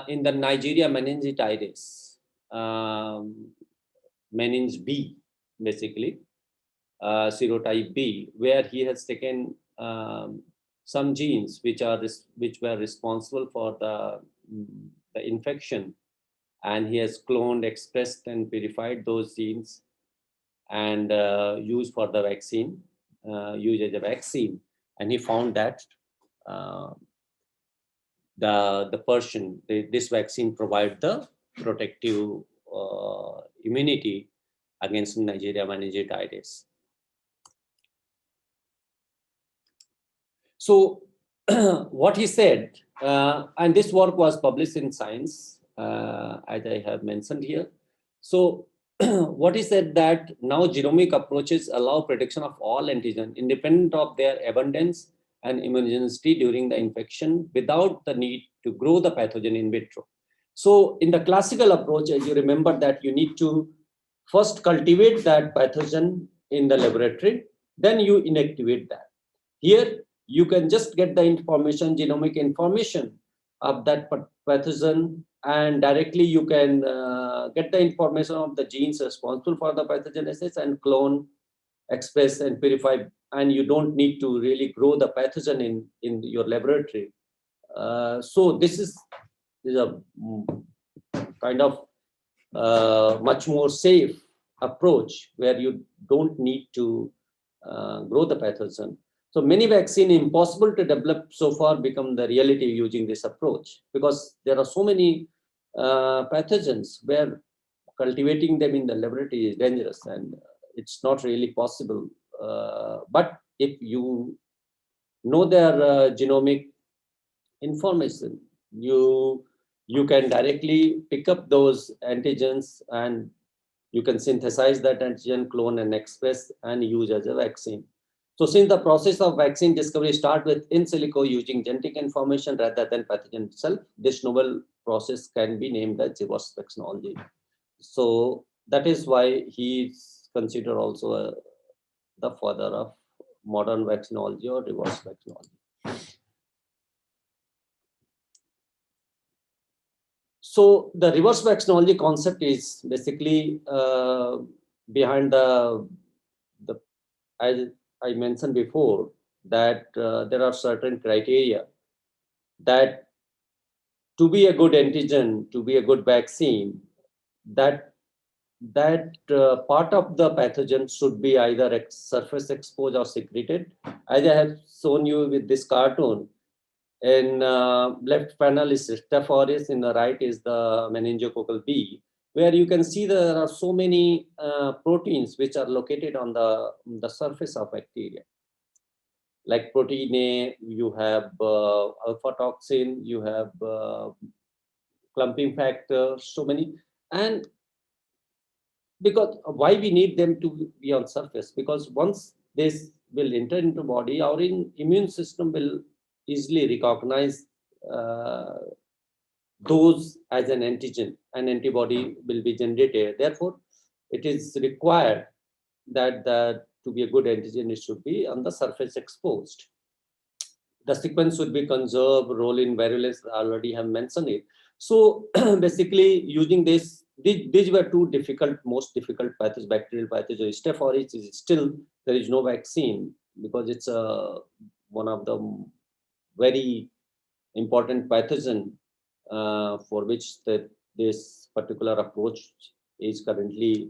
in the Nigeria meningitis, meninge B, basically, serotype B, where he has taken some genes which were responsible for the infection, and he has cloned, expressed, and purified those genes and used for the vaccine, used as a vaccine. And he found that this vaccine provide the protective immunity against Nigeria meningitis. So what he said, and this work was published in Science, as I have mentioned here. So what he said, that now genomic approaches allow prediction of all antigens independent of their abundance and immunogenicity during the infection without the need to grow the pathogen in vitro. So in the classical approach, as you remember, that you need to first cultivate that pathogen in the laboratory, then you inactivate that. Here, you can just get the information, genomic information of that pathogen, and directly you can get the information of the genes responsible for the pathogenesis and clone, express, and purify, and you don't need to really grow the pathogen in your laboratory. So this is a kind of much more safe approach where you don't need to grow the pathogen. So many vaccines impossible to develop so far become the reality using this approach, because there are so many pathogens where cultivating them in the laboratory is dangerous and it's not really possible. But if you know their genomic information, you can directly pick up those antigens and you can synthesize that antigen, clone, and express and use as a vaccine. So since the process of vaccine discovery starts with in silico using genetic information rather than pathogen itself, this novel process can be named as reverse vaccinology. So that is why he is considered also the father of modern vaccinology or reverse vaccinology. So the reverse vaccinology concept is basically behind as I mentioned before, that there are certain criteria that to be a good antigen, to be a good vaccine, that part of the pathogen should be either surface exposed or secreted. As I have shown you with this cartoon, in left panel is Staph aureus, in the right is the meningococcal B, where you can see there are so many proteins which are located on the surface of bacteria. Like protein A, you have alpha toxin, you have clumping factor, so many. And because why we need them to be on surface? Because once this will enter into body, our immune system will easily recognize those as an antigen, an antibody will be generated. Therefore, it is required that to be a good antigen, it should be on the surface exposed. The sequence should be conserved, role in virulence, I already have mentioned it. So basically using this, these were two most difficult pathogens, bacterial pathogens. Staph aureus is still, there is no vaccine because it's one of the very important pathogen for which this particular approach is currently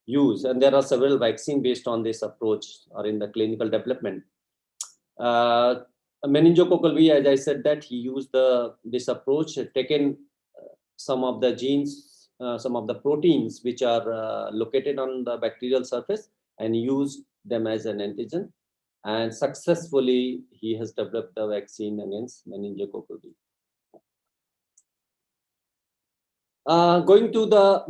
used. And there are several vaccines based on this approach or in the clinical development. Meningococcal B, as I said, that he used this approach, taken some of the genes, some of the proteins which are located on the bacterial surface and used them as an antigen. And successfully, he has developed the vaccine against meningococcal B. Going to the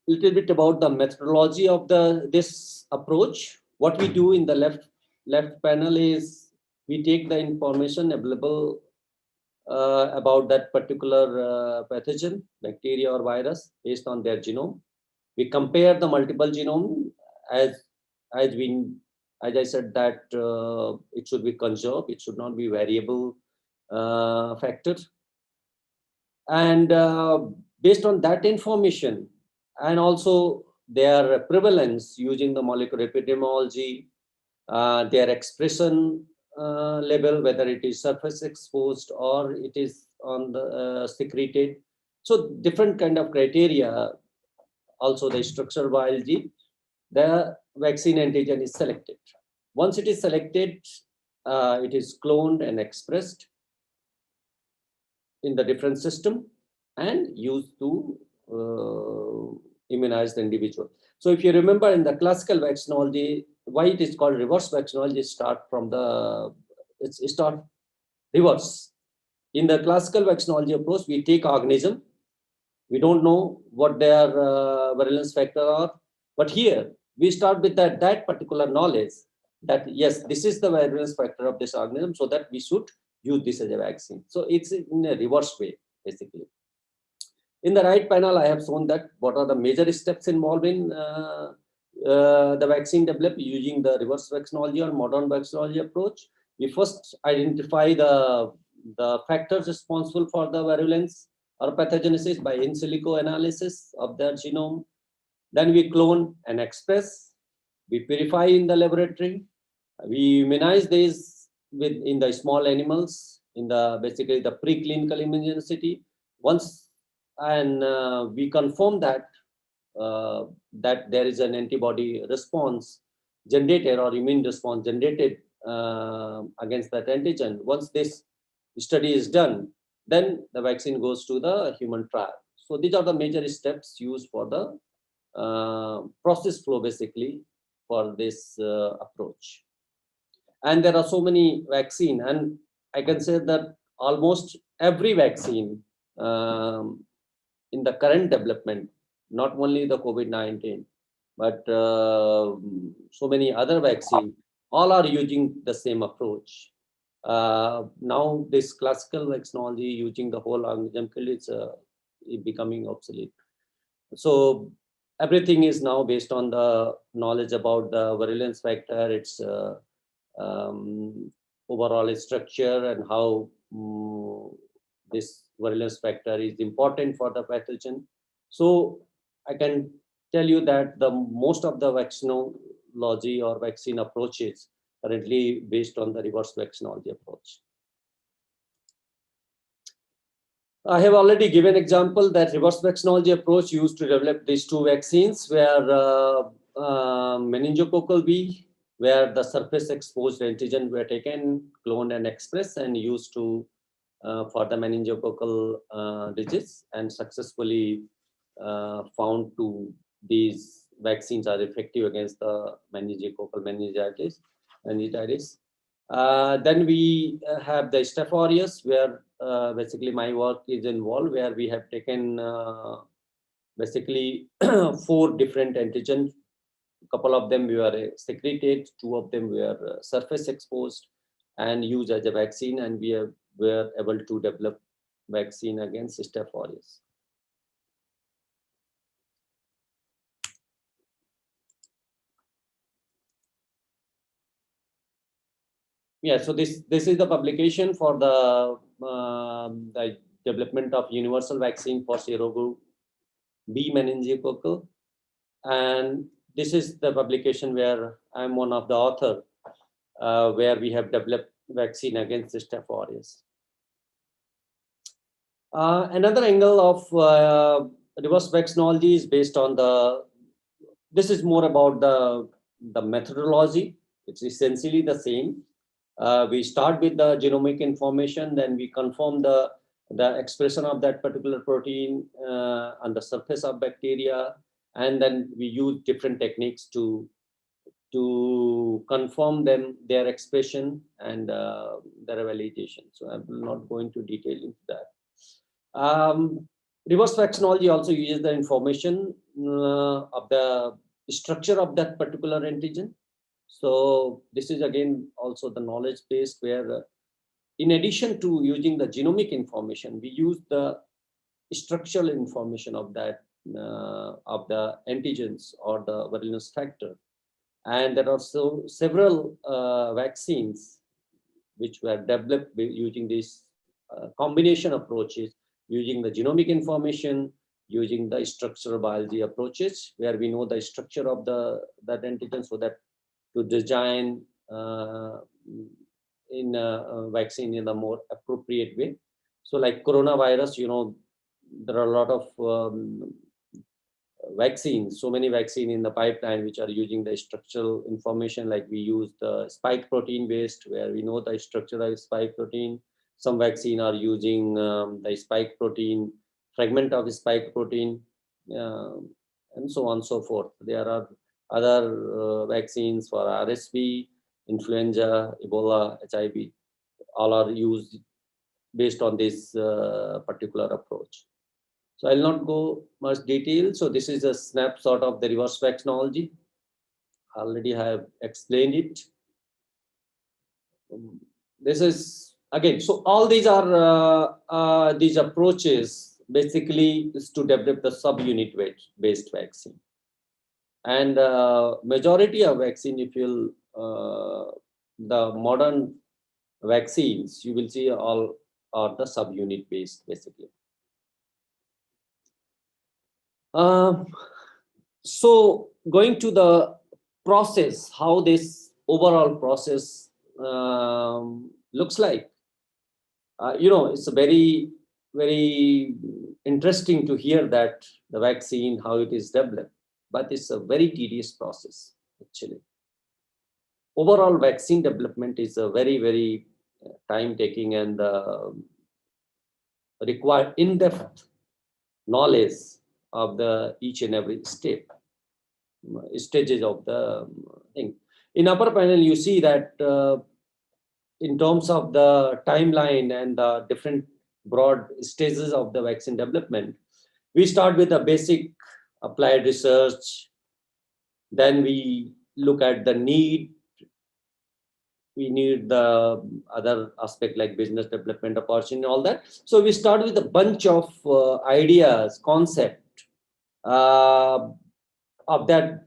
little bit about the methodology of this approach. What we do in the left panel is we take the information available about that particular pathogen, bacteria or virus, based on their genome. We compare the multiple genome as I said that it should be conserved. It should not be variable factor. And based on that information and also their prevalence using the molecular epidemiology, their expression level, whether it is surface exposed or it is on the secreted. So different kind of criteria, also the structural biology, the vaccine antigen is selected. Once it is selected, it is cloned and expressed in the different system and used to immunize the individual. So if you remember in the classical vaccinology, why it is called reverse vaccinology, start reverse. In the classical vaccinology approach, we take organism, we don't know what their virulence factor are, but here we start with that particular knowledge that yes, this is the virulence factor of this organism, so that we should use this as a vaccine. So it's in a reverse way, basically. In the right panel, I have shown that what are the major steps involved in the vaccine developed using the reverse vaccinology or modern vaccinology approach. We first identify the factors responsible for the virulence or pathogenesis by in silico analysis of their genome. Then we clone and express. We purify in the laboratory. We immunize these in the small animals in the basically the preclinical immunogenicity. Once we confirm that that there is an antibody response generated or immune response generated against that antigen. Once this study is done, then the vaccine goes to the human trial. So these are the major steps used for the process flow basically for this approach. And there are so many vaccine, and I can say that almost every vaccine in the current development, not only the COVID-19, but so many other vaccines, all are using the same approach. Now this classical vaccinology using the whole organism kill is becoming obsolete. So everything is now based on the knowledge about the virulence factor, its overall structure, and how this virulence factor is important for the pathogen. So I can tell you that the most of the vaccinology or vaccine approaches currently based on the reverse vaccinology approach. I have already given example that reverse vaccinology approach used to develop these two vaccines were meningococcal B, where the surface exposed antigen were taken, cloned and expressed and used to for the meningococcal disease, and successfully found to these vaccines are effective against the meningococcal meningitis. Then we have the Staph aureus, where basically my work is involved, where we have taken basically 4 different antigens. A couple of them were secreted, 2 of them were surface exposed and used as a vaccine, and we were able to develop vaccine against Staph aureus. Yeah, so this is the publication for the development of universal vaccine for serogo B meningococcal, and this is the publication where I'm one of the author, where we have developed vaccine against Staph aureus. Another angle of reverse vaccinology is based on this is more about the methodology. It's essentially the same. We start with the genomic information, then we confirm the expression of that particular protein on the surface of bacteria, and then we use different techniques to confirm their expression and their validation. So I will not go into detail into that. Reverse vaccinology also uses the information of the structure of that particular antigen. So this is again also the knowledge base, where in addition to using the genomic information, we use the structural information of that of the antigens or the virulence factor. And there are several vaccines which were developed using these combination approaches, using the genomic information, using the structural biology approaches, where we know the structure of that antigen, so that to design in a vaccine in a more appropriate way. So like coronavirus, there are a lot of vaccines, so many vaccines in the pipeline which are using the structural information, like we use the spike protein based, where we know the structure of spike protein. Some vaccine are using the spike protein, fragment of spike protein, and so on and so forth. There are other vaccines for RSV, influenza, Ebola, HIV, all are used based on this particular approach. So I'll not go much detail. So this is a snapshot of the reverse vaccinology. Already I have explained it. This is again, so all these are these approaches basically is to develop the subunit based vaccine. And majority of vaccine, if you'll the modern vaccines, you will see all are the subunit based basically. So going to the process, how this overall process looks like, it's a very interesting to hear that the vaccine, how it is developed, but it's a very tedious process actually. Overall vaccine development is a very time taking and require in-depth knowledge of the each and every step stages of the thing. In upper panel you see that in terms of the timeline and the different broad stages of the vaccine development, we start with the basic applied research, then we look at the need, we need the other aspect like business development opportunity, all that. So we start with a bunch of ideas, concept of that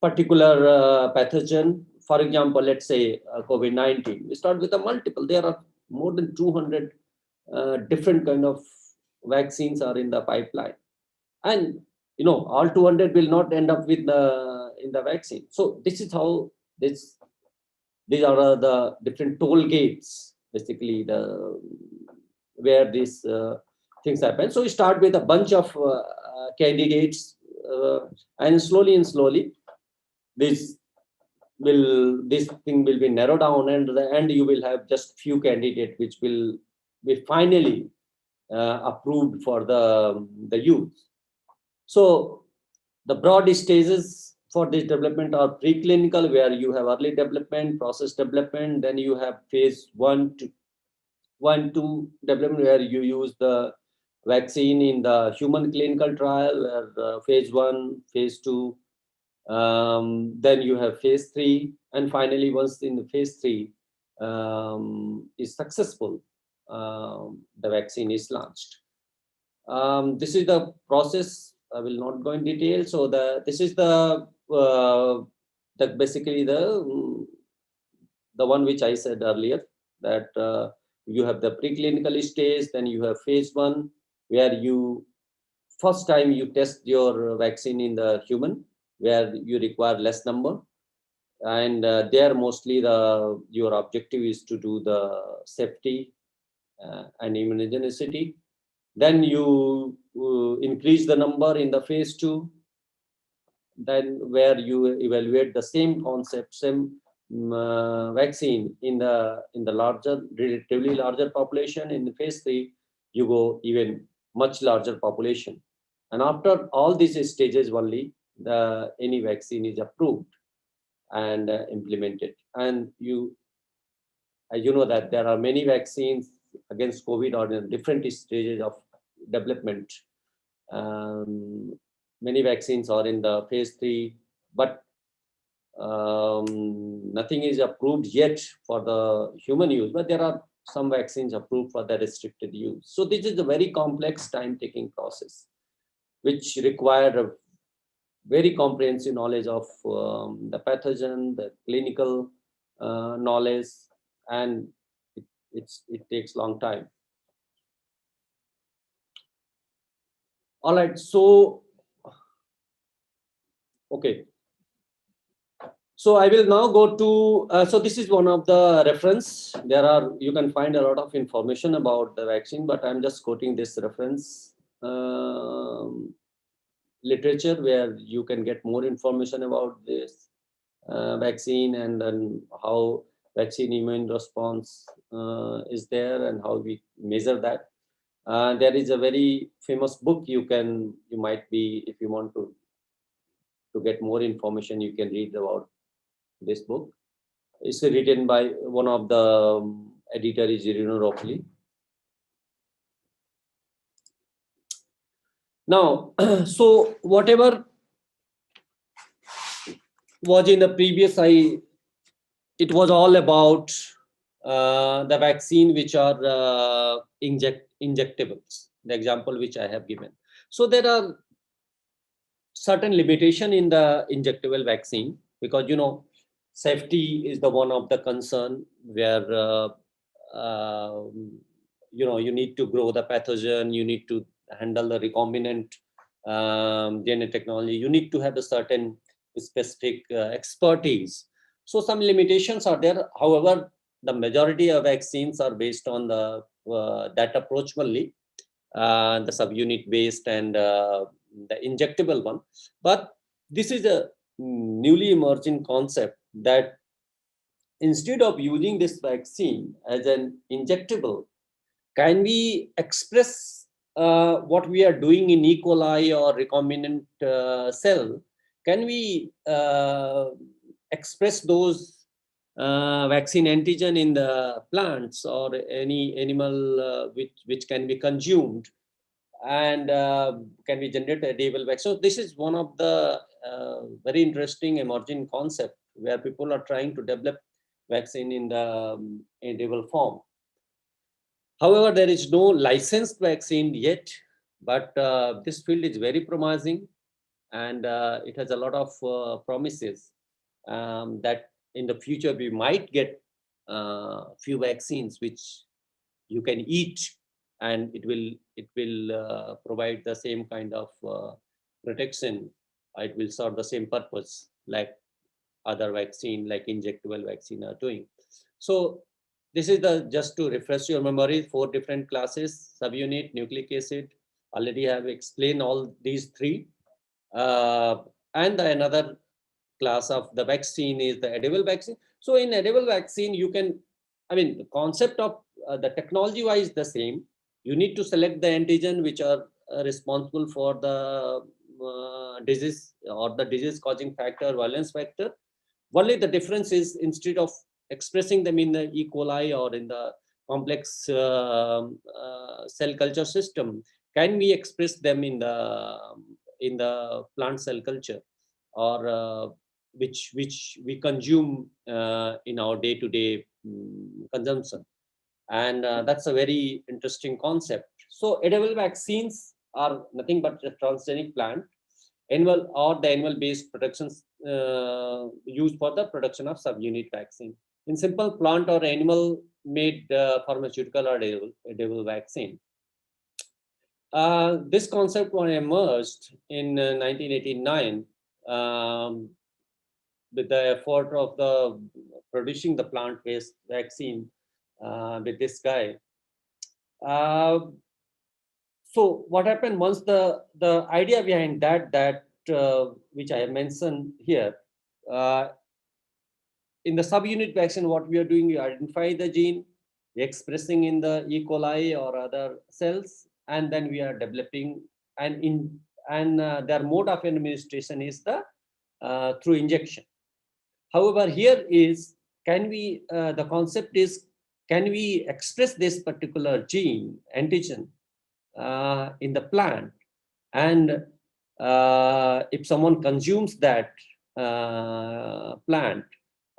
particular pathogen. For example, let's say COVID-19. We start with a multiple. There are more than 200 different kind of vaccines are in the pipeline, and all 200 will not end up with in the vaccine. So this is how these are the different toll gates, basically where these things happen. So we start with a bunch of candidates, and slowly this thing will be narrowed down, and at the end you will have just few candidates which will be finally approved for the use. So the broad stages for this development are preclinical, where you have early development, process development, then you have phase 1 to 2 development, where you use the vaccine in the human clinical trial, where phase 1, phase 2, then you have phase 3, and finally once in the phase 3 is successful, the vaccine is launched. This is the process. I will not go in detail. So this is the basically the one which I said earlier, that you have the preclinical stage, then you have phase 1, where you first time you test your vaccine in the human, where you require less number, and there mostly your objective is to do the safety and immunogenicity. Then you increase the number in the phase 2, then where you evaluate the same concept, same vaccine in the relatively larger population. In the phase 3, you go even much larger population, and after all these stages only any vaccine is approved and implemented. And you know that there are many vaccines against COVID or in different stages of development. Many vaccines are in the phase 3, but nothing is approved yet for the human use, but there are some vaccines approved for the restricted use. So this is a very complex, time-taking process, which required a very comprehensive knowledge of the pathogen, the clinical knowledge, and it takes long time. All right, so okay. So I will now go to, so this is one of the reference. You can find a lot of information about the vaccine, but I'm just quoting this reference literature, where you can get more information about this vaccine, and then how vaccine immune response is there, and how we measure that. There is a very famous book you might be, if you want to get more information, you can read about this book. It's written by one of the editor is Rappuoli. Now, so whatever was in the previous, it was all about the vaccine which are injectables. the example which I have given. So there are certain limitation in the injectable vaccine, because safety is the one of the concern, where you need to grow the pathogen, you need to handle the recombinant DNA technology, you need to have a certain specific expertise. So some limitations are there. However, the majority of vaccines are based on the that approach only, the subunit based and the injectable one. But this is a newly emerging concept, that instead of using this vaccine as an injectable, can we express what we are doing in E. coli or recombinant cell? Can we express those vaccine antigen in the plants or any animal which can be consumed, and can we generate edible vaccine? So this is one of the very interesting emerging concept, where people are trying to develop vaccine in the edible form. However, there is no licensed vaccine yet, but this field is very promising, and it has a lot of promises that in the future we might get few vaccines which you can eat, and it will provide the same kind of protection. It will serve the same purpose like other vaccine, like injectable vaccine are doing. So this is just to refresh your memory, 4 different classes: subunit, nucleic acid. Already have explained all these 3. And another class of the vaccine is the edible vaccine. So in edible vaccine, you can, the concept of the technology wise the same. You need to select the antigen which are responsible for the disease, or the disease causing factor, virulence factor. Only the difference is, instead of expressing them in the E. coli or in the complex cell culture system, can we express them in the plant cell culture, or which we consume in our day-to-day consumption? And that's a very interesting concept. So edible vaccines are nothing but a transgenic plant, animal or the animal-based productions used for the production of subunit vaccine. In simple, plant or animal-made pharmaceutical or edible vaccine. This concept was emerged in 1989 with the effort of the producing the plant-based vaccine with this guy. So what happened once, the idea behind that which I have mentioned here, in the subunit vaccine, what we are doing, we identify the gene, expressing in the E. coli or other cells, and then we are developing, and their mode of administration is the through injection. However, here is, can we, the concept is, can we express this particular gene, antigen, in the plant? And if someone consumes that plant,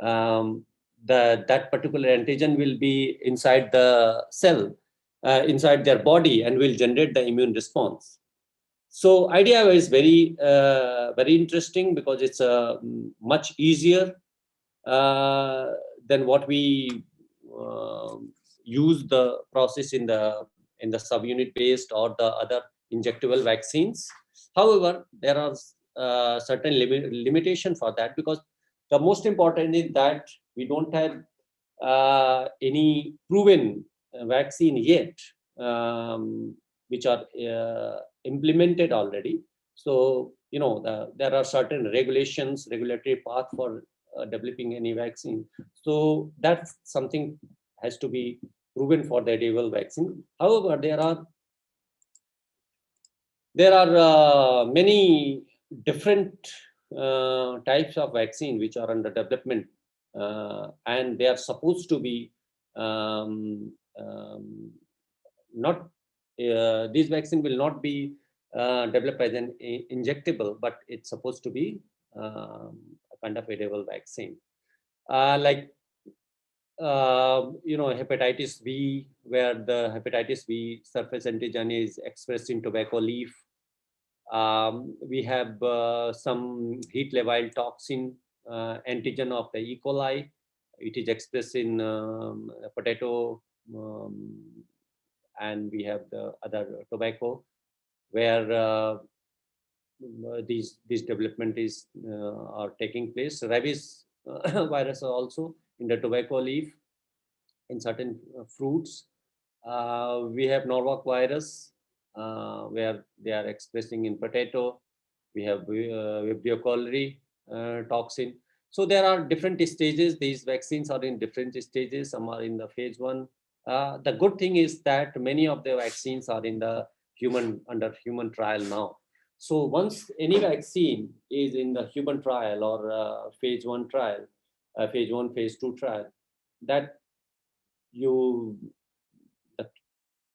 that particular antigen will be inside the cell, inside their body, and will generate the immune response. So idea is very interesting, because it's much easier than what we use the process in the subunit based or the other injectable vaccines. However, there are certain limitation for that, because the most important is that we don't have any proven vaccine yet, which are implemented already. So there are certain regulations, regulatory path for developing any vaccine. So that's something has to be proven for the edible vaccine. However, there are many different types of vaccine which are under development, and they are supposed to be not, this vaccine will not be developed as an injectable, but it's supposed to be a kind of edible vaccine. Like hepatitis B, where the hepatitis B surface antigen is expressed in tobacco leaf. We have some heat level toxin antigen of the E. coli. It is expressed in potato, and we have the other tobacco, where these development is are taking place. Rabies virus are also in the tobacco leaf, in certain fruits. We have Norwalk virus, where they are expressing in potato. We have Vibrio toxin. So there are different stages. These vaccines are in different stages. Some are in the phase 1. The good thing is that many of the vaccines are in the under human trial now. So once any vaccine is in the human trial or phase 1 trial, phase 1, phase 2 trial, that you,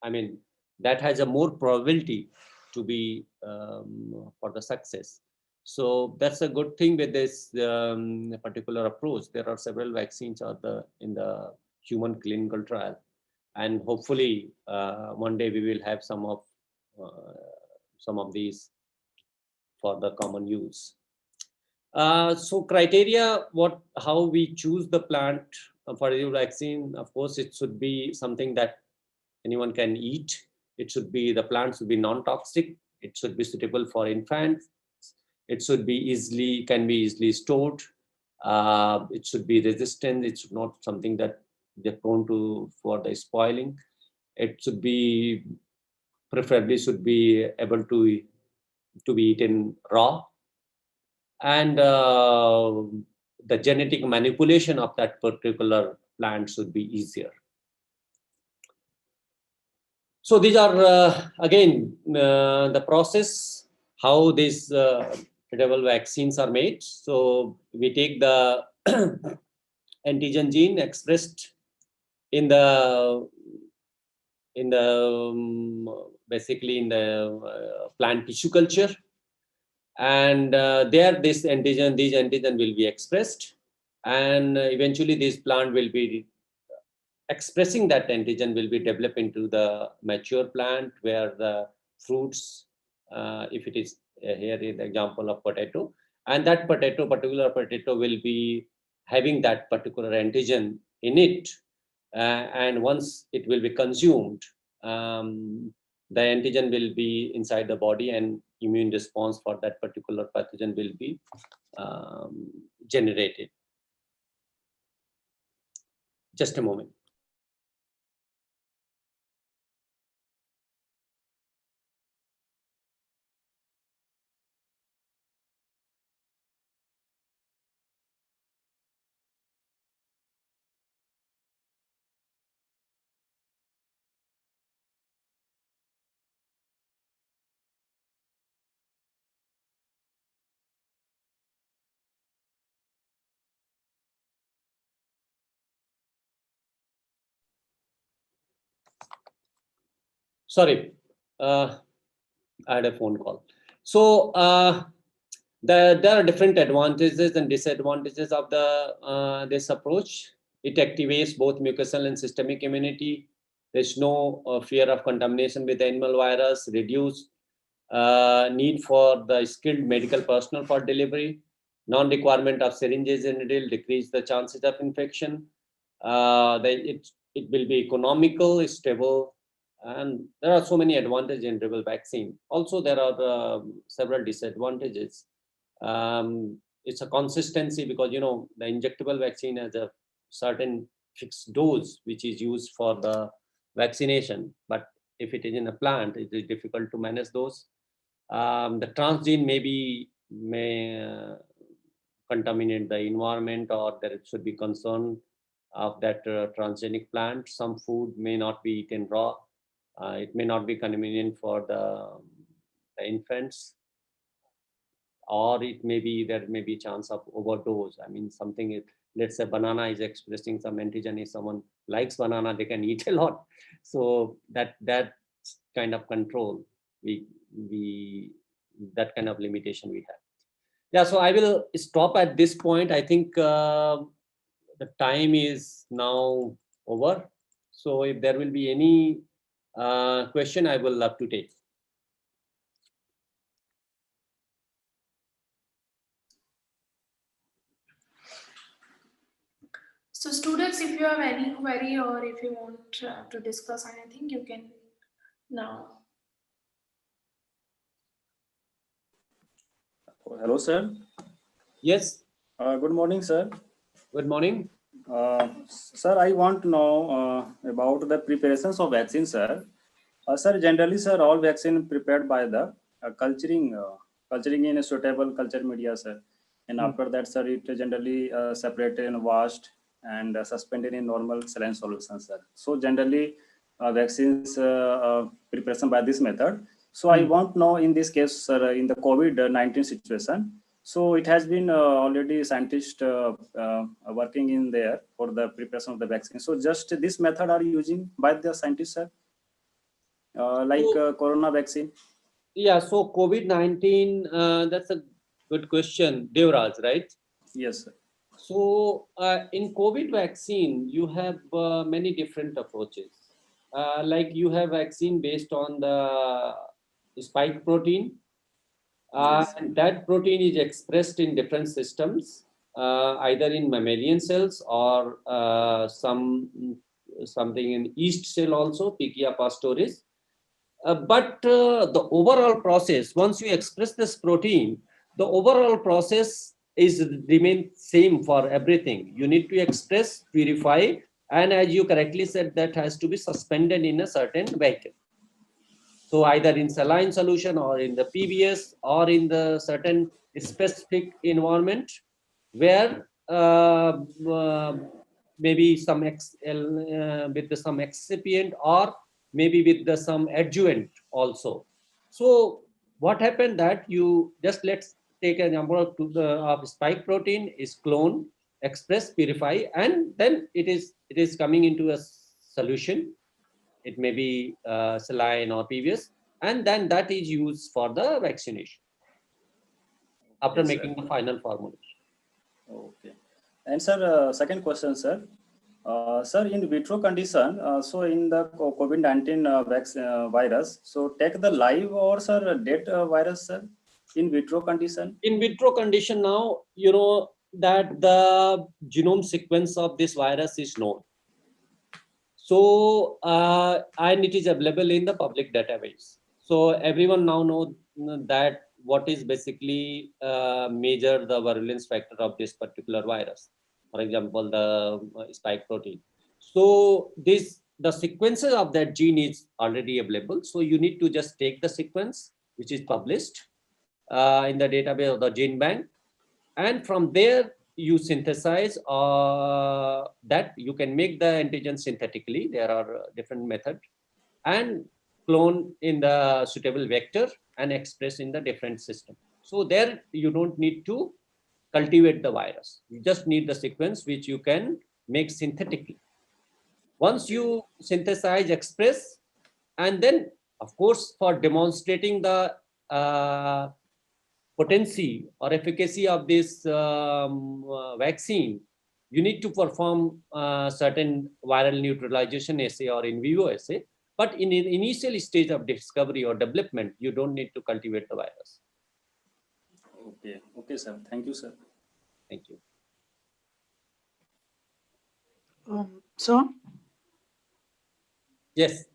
I mean, that has a more probability to be for the success. So that's a good thing with this particular approach. There are several vaccines in the human clinical trial, and hopefully one day we will have some of these for the common use. So criteria, how we choose the plant for the vaccine. Of course, it should be something that anyone can eat. It should be, the plant should be non-toxic. It should be suitable for infants. It should be can be easily stored. It should be resistant. It should not something that they're prone to for the spoiling. It should be, preferably should be able to be eaten raw. And the genetic manipulation of that particular plant should be easier. So these are again the process how these edible vaccines are made. So we take the antigen gene expressed in the basically in the plant tissue culture, and there these antigen will be expressed, and eventually this plant will be expressing that antigen will be developed into the mature plant, where the fruits, if it is here is the example of potato, and that particular potato will be having that particular antigen in it, and once it will be consumed, the antigen will be inside the body, and immune response for that particular pathogen will be generated. Just a moment. Sorry, I had a phone call. So there are different advantages and disadvantages of this approach. It activates both mucosal and systemic immunity. There's no fear of contamination with animal virus, reduced need for the skilled medical personnel for delivery, non-requirement of syringes and needle, decrease the chances of infection. It will be economical, stable, and there are so many advantages in drivel vaccine. Also, there are several disadvantages. It's a consistency, because the injectable vaccine has a certain fixed dose which is used for the vaccination, but if it is in a plant, it is difficult to manage those. The transgene may contaminate the environment, or there should be concern of that transgenic plant. Some food may not be eaten raw. It may not be convenient for the infants, or there may be chance of overdose. I mean, let's say banana is expressing some antigen. If someone likes banana, they can eat a lot. So that kind of control, that kind of limitation we have. Yeah, so I will stop at this point. I think the time is now over. So if there will be any question, I will love to take. So students, if you have any query or if you want to discuss anything, you can now. Hello, sir. Yes. Good morning, sir. Good morning. Sir, I want to know about the preparations of vaccine, sir. Sir, generally, sir, all vaccine prepared by the culturing in a suitable culture media, sir. And after that, sir, it generally separated and washed and suspended in normal saline solution, sir. So generally, vaccines preparation by this method. So I want to know in this case, sir, in the COVID-19 situation, so it has been already scientists working in there for the preparation of the vaccine. So just this method are using by the scientists, sir, like corona vaccine. Yeah. So COVID-19. That's a good question, Devraj, right? Yes, sir. So in COVID vaccine, you have many different approaches. Like you have vaccine based on the spike protein, Yes. and that protein is expressed in different systems, either in mammalian cells or something in yeast cell also, Pichia pastoris. But the overall process, once you express this protein, the overall process is remain same for everything. You need to express, purify, and as you correctly said, that has to be suspended in a certain vehicle. So either in saline solution or in the PBS or in the certain specific environment where maybe some with some excipient or maybe with some adjuvant also. So what happened that you just let's take an example of spike protein is cloned, expressed, purify, and then it is coming into a solution. It may be saline or PBS, and then that is used for the vaccination after Yes, making sir. the final formulation. Okay. And sir, second question, sir. Sir, in vitro condition, so in the COVID-19 virus, so take the live or sir dead virus, sir, in vitro condition. In vitro condition now, you know that the genome sequence of this virus is known. So, and it is available in the public database. So everyone now knows that what is basically measure the virulence factor of this particular virus. For example, the spike protein. So the sequences of that gene is already available. So you need to just take the sequence, which is published in the database of the gene bank, and from there you synthesize that you can make the antigen synthetically. There are different methods, and clone in the suitable vector and express in the different system. So there you don't need to cultivate the virus. You just need the sequence which you can make synthetically. Once you synthesize, express, and then of course for demonstrating the potency or efficacy of this vaccine, you need to perform certain viral neutralization assay or in vivo assay. But in the initial stage of discovery or development, you don't need to cultivate the virus. Okay. Okay, sir. Thank you, sir. Thank you. Sir, Yes.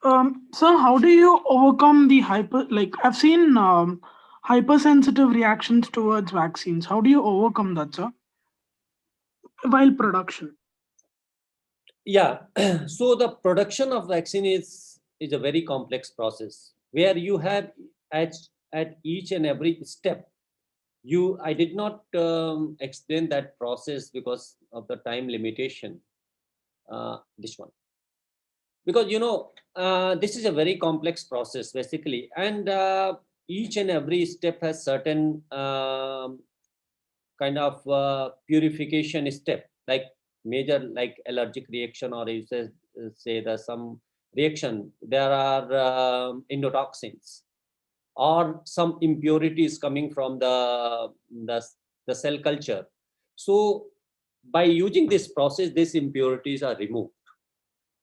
sir, how do you overcome the I've seen hypersensitive reactions towards vaccines. How do you overcome that, sir? While production. Yeah. So the production of vaccine is a very complex process where you have at each and every step. I did not explain that process because of the time limitation. This one, because this is a very complex process basically, and each and every step has certain kind of purification step, like major like allergic reaction, or you say there's some reaction. There are endotoxins or some impurities coming from the cell culture. So by using this process, these impurities are removed.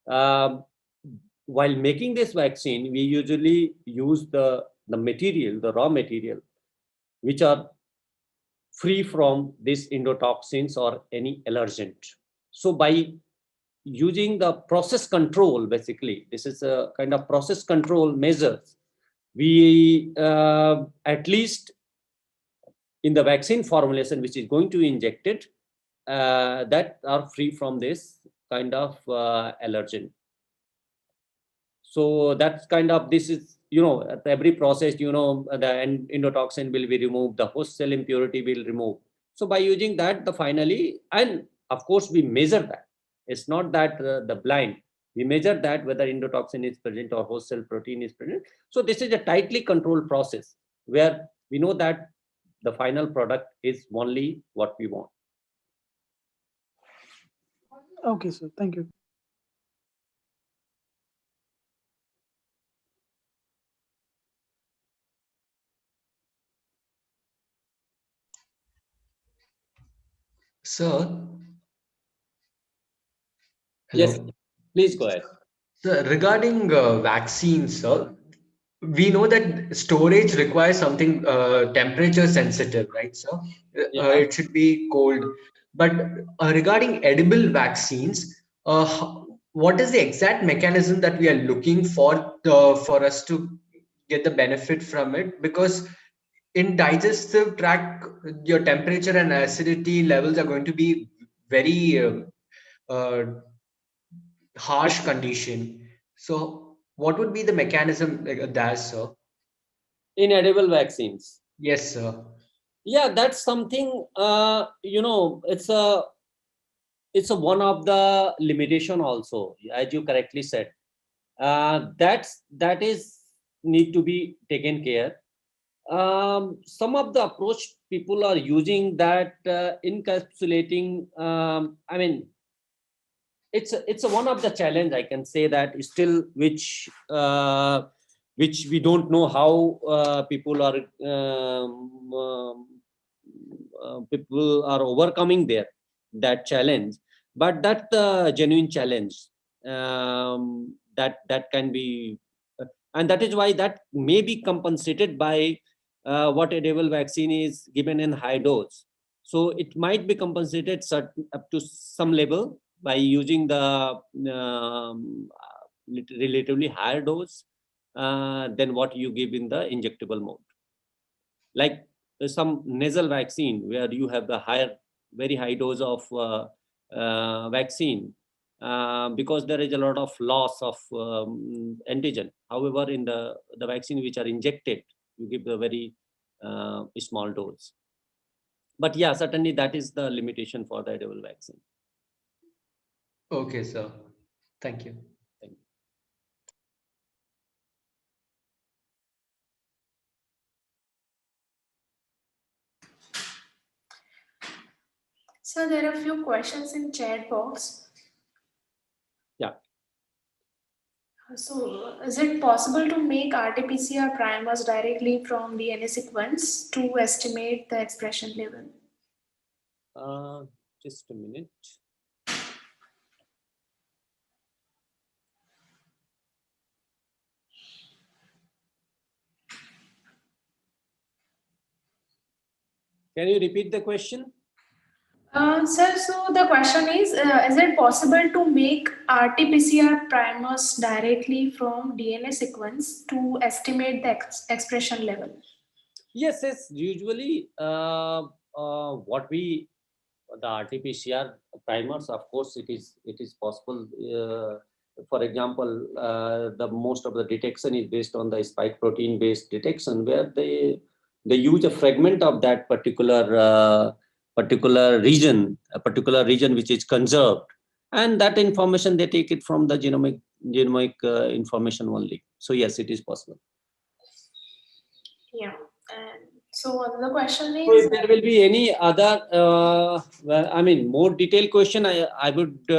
While making this vaccine, we usually use the material, the raw material, which are free from these endotoxins or any allergent. So by using the process control, basically, this is a kind of process control measures, we at least in the vaccine formulation, which is going to be injected, that are free from this kind of allergen. So that's kind of, this is, at every process, the endotoxin will be removed, the host cell impurity will remove. So by using that, the finally, and of course we measure that. It's not that the blind, we measure that whether endotoxin is present or host cell protein is present. So this is a tightly controlled process where we know that the final product is only what we want. Okay, sir. Thank you. Sir, Yes, hello. please go ahead. So regarding vaccines, sir, we know that storage requires something temperature sensitive, right, sir? Yeah. It should be cold. But regarding edible vaccines, what is the exact mechanism that we are looking for us to get the benefit from it? Because in digestive tract, your temperature and acidity levels are going to be very uh, harsh condition. So what would be the mechanism like that, sir? In edible vaccines. Yes, sir. Yeah, that's something, it's a one of the limitation also, as you correctly said. That is need to be taken care. Some of the approach people are using that encapsulating, I mean, it's a one of the challenge, I can say, that is still which we don't know how people are overcoming that challenge, but that's the genuine challenge, that can be, and that is why that may be compensated by what edible vaccine is given in high dose. So it might be compensated up to some level by using the relatively higher dose than what you give in the injectable mode. Like some nasal vaccine where you have the very high dose of vaccine, because there is a lot of loss of antigen. However, in the vaccine which are injected, you give a very small dose. But yeah, certainly that is the limitation for the edible vaccine. Okay, sir. Thank you. Thank you. So there are a few questions in chat box. Yeah. So is it possible to make RT-PCR primers directly from DNA sequence to estimate the expression level? Just a minute. Can you repeat the question? Sir, so the question is it possible to make RT-PCR primers directly from DNA sequence to estimate the expression level? Yes. Usually, what the RT-PCR primers, of course, it is possible. For example, the most of the detection is based on the spike protein based detection, where they use a fragment of that particular region, which is conserved, and that information they take it from the genomic information only. So yes, it is possible. Yeah. And so another question So is, if there will be any other, more detailed question, I would,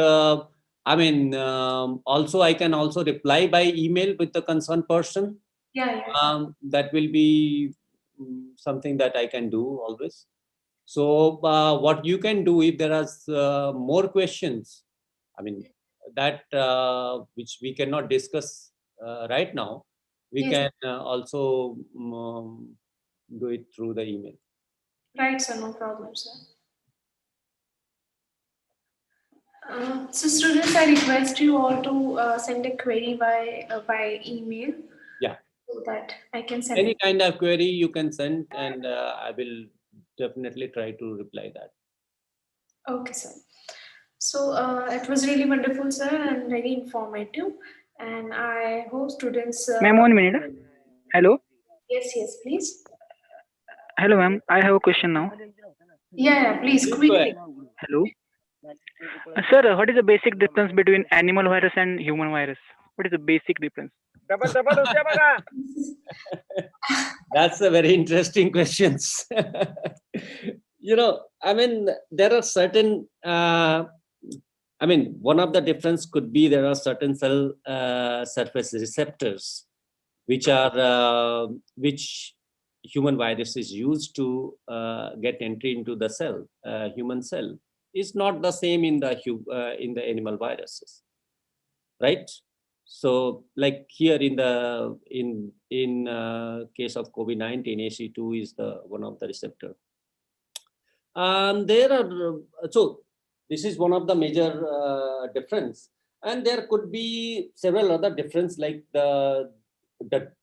also I can also reply by email with the concerned person. yeah. That will be something that I can do always. So what you can do, if there are more questions, I mean, that which we cannot discuss right now, we Yes. can also do it through the email. Right, sir, no problem, sir. So students, I request you all to send a query by email. Yeah. So that I can send Any it. kind of query you can send, and I will definitely try to reply that. Okay, sir. So it was really wonderful, sir, and very informative. And I hope students. Ma'am, 1 minute. Hello. Yes, yes, please. Hello, ma'am. I have a question now. Yeah, please, Please go quickly. ahead. Hello. Sir, what is the basic difference between animal virus and human virus? What is the basic difference? That's a very interesting questions. I mean, there are certain, one of the difference could be there are certain cell surface receptors, which human virus is used to get entry into the cell, human cell. Is not the same in the animal viruses, right? So, like here in the case of COVID-19, AC2 is the one of the receptor. There are so this is one of the major difference, and there could be several other difference, like the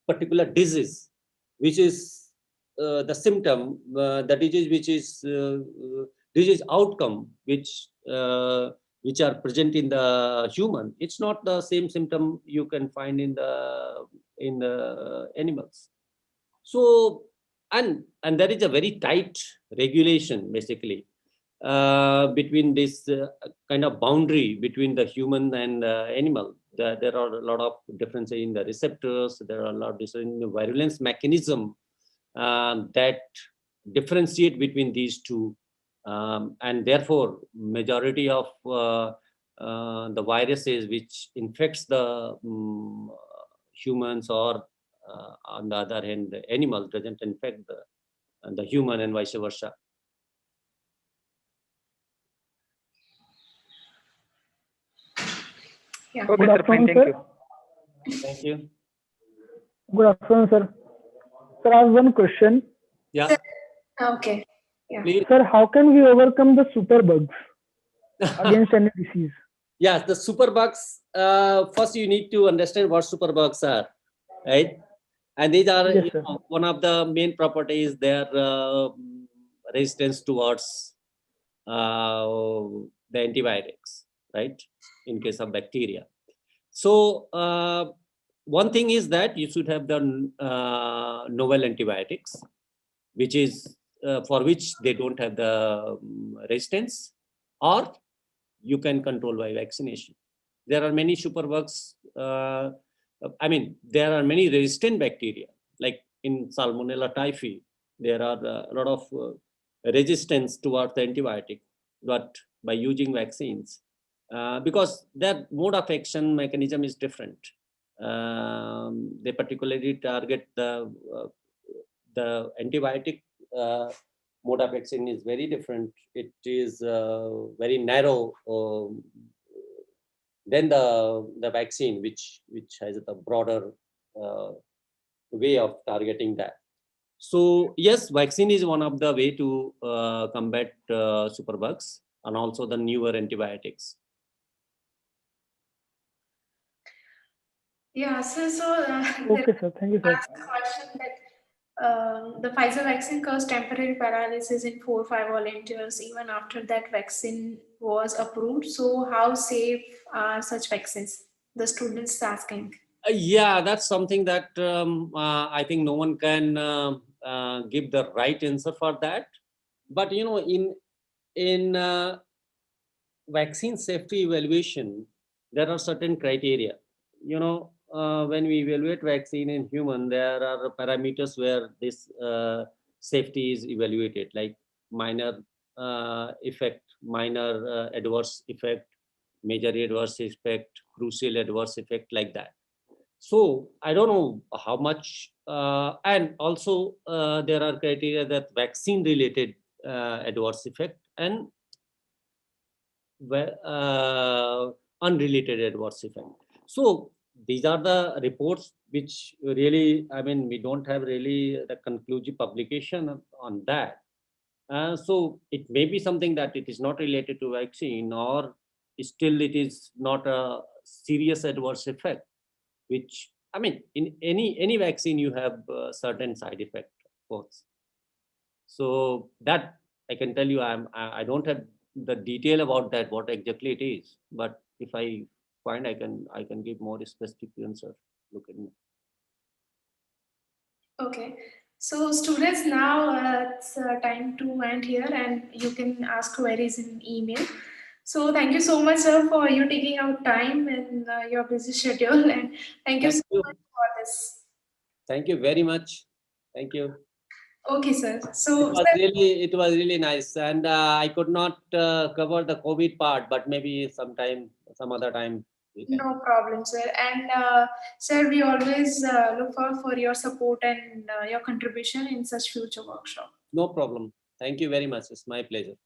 particular disease, which is the symptom, the disease which is disease outcome, which are present in the human. It's not the same symptom you can find in the animals. So and there is a very tight regulation basically between this kind of boundary between the human and animal. There are a lot of differences in the receptors. There are a lot of different virulence mechanism that differentiate between these two, and therefore majority of the viruses which infects the humans, or on the other hand the animal doesn't infect the human, and vice versa. Yeah. Okay, sir. Fine. Thank you. Thank you. Good afternoon, sir. Sir, I have one question. Yeah. Okay. Yeah. Please. Sir, how can we overcome the superbugs against any disease? Yes, the superbugs. First, you need to understand what superbugs are, right? And these are Yes, sir. one of the main properties. Their resistance towards the antibiotics, right? In case of bacteria. So one thing is that you should have the novel antibiotics, which is for which they don't have the resistance, or you can control by vaccination. There are many superbugs. There are many resistant bacteria, like in Salmonella typhi. There are a lot of resistance towards the antibiotic, but by using vaccines, because their mode of action mechanism is different. They particularly target the antibiotic mode of action is very different. It is very narrow than the vaccine, which has a broader way of targeting that. So yes, vaccine is one of the way to combat superbugs, and also the newer antibiotics. Yeah. So Okay, sir. Thank you, sir. ask a question that the Pfizer vaccine caused temporary paralysis in 4 or 5 volunteers even after that vaccine was approved. So how safe are such vaccines? The students asking. Yeah, that's something that I think no one can give the right answer for that. But in vaccine safety evaluation, there are certain criteria. When we evaluate vaccine in human, there are parameters where this safety is evaluated, like minor effect, minor adverse effect, major adverse effect, crucial adverse effect, like that. So I don't know how much, and also there are criteria that vaccine related adverse effect and unrelated adverse effect. So these are the reports which really, I mean, we don't have really the conclusive publication on that. So it may be something that it is not related to vaccine, or still it is not a serious adverse effect, which, I mean, in any vaccine you have certain side effect, of course. So that I can tell you, I don't have the detail about that, what exactly it is, but if I find, I can give more specific answer. Look at me. Okay. So students, now it's time to end here, and you can ask queries in email. So thank you so much, sir, for you taking out time in your busy schedule, and thank you so much for this. Thank you very much. Thank you. Okay, sir. It So, was sir, really nice, and I could not cover the COVID part, but maybe some other time we can. no problem, sir. And sir, we always look forward for your support and your contribution in such future workshop. No problem. Thank you very much. It's my pleasure.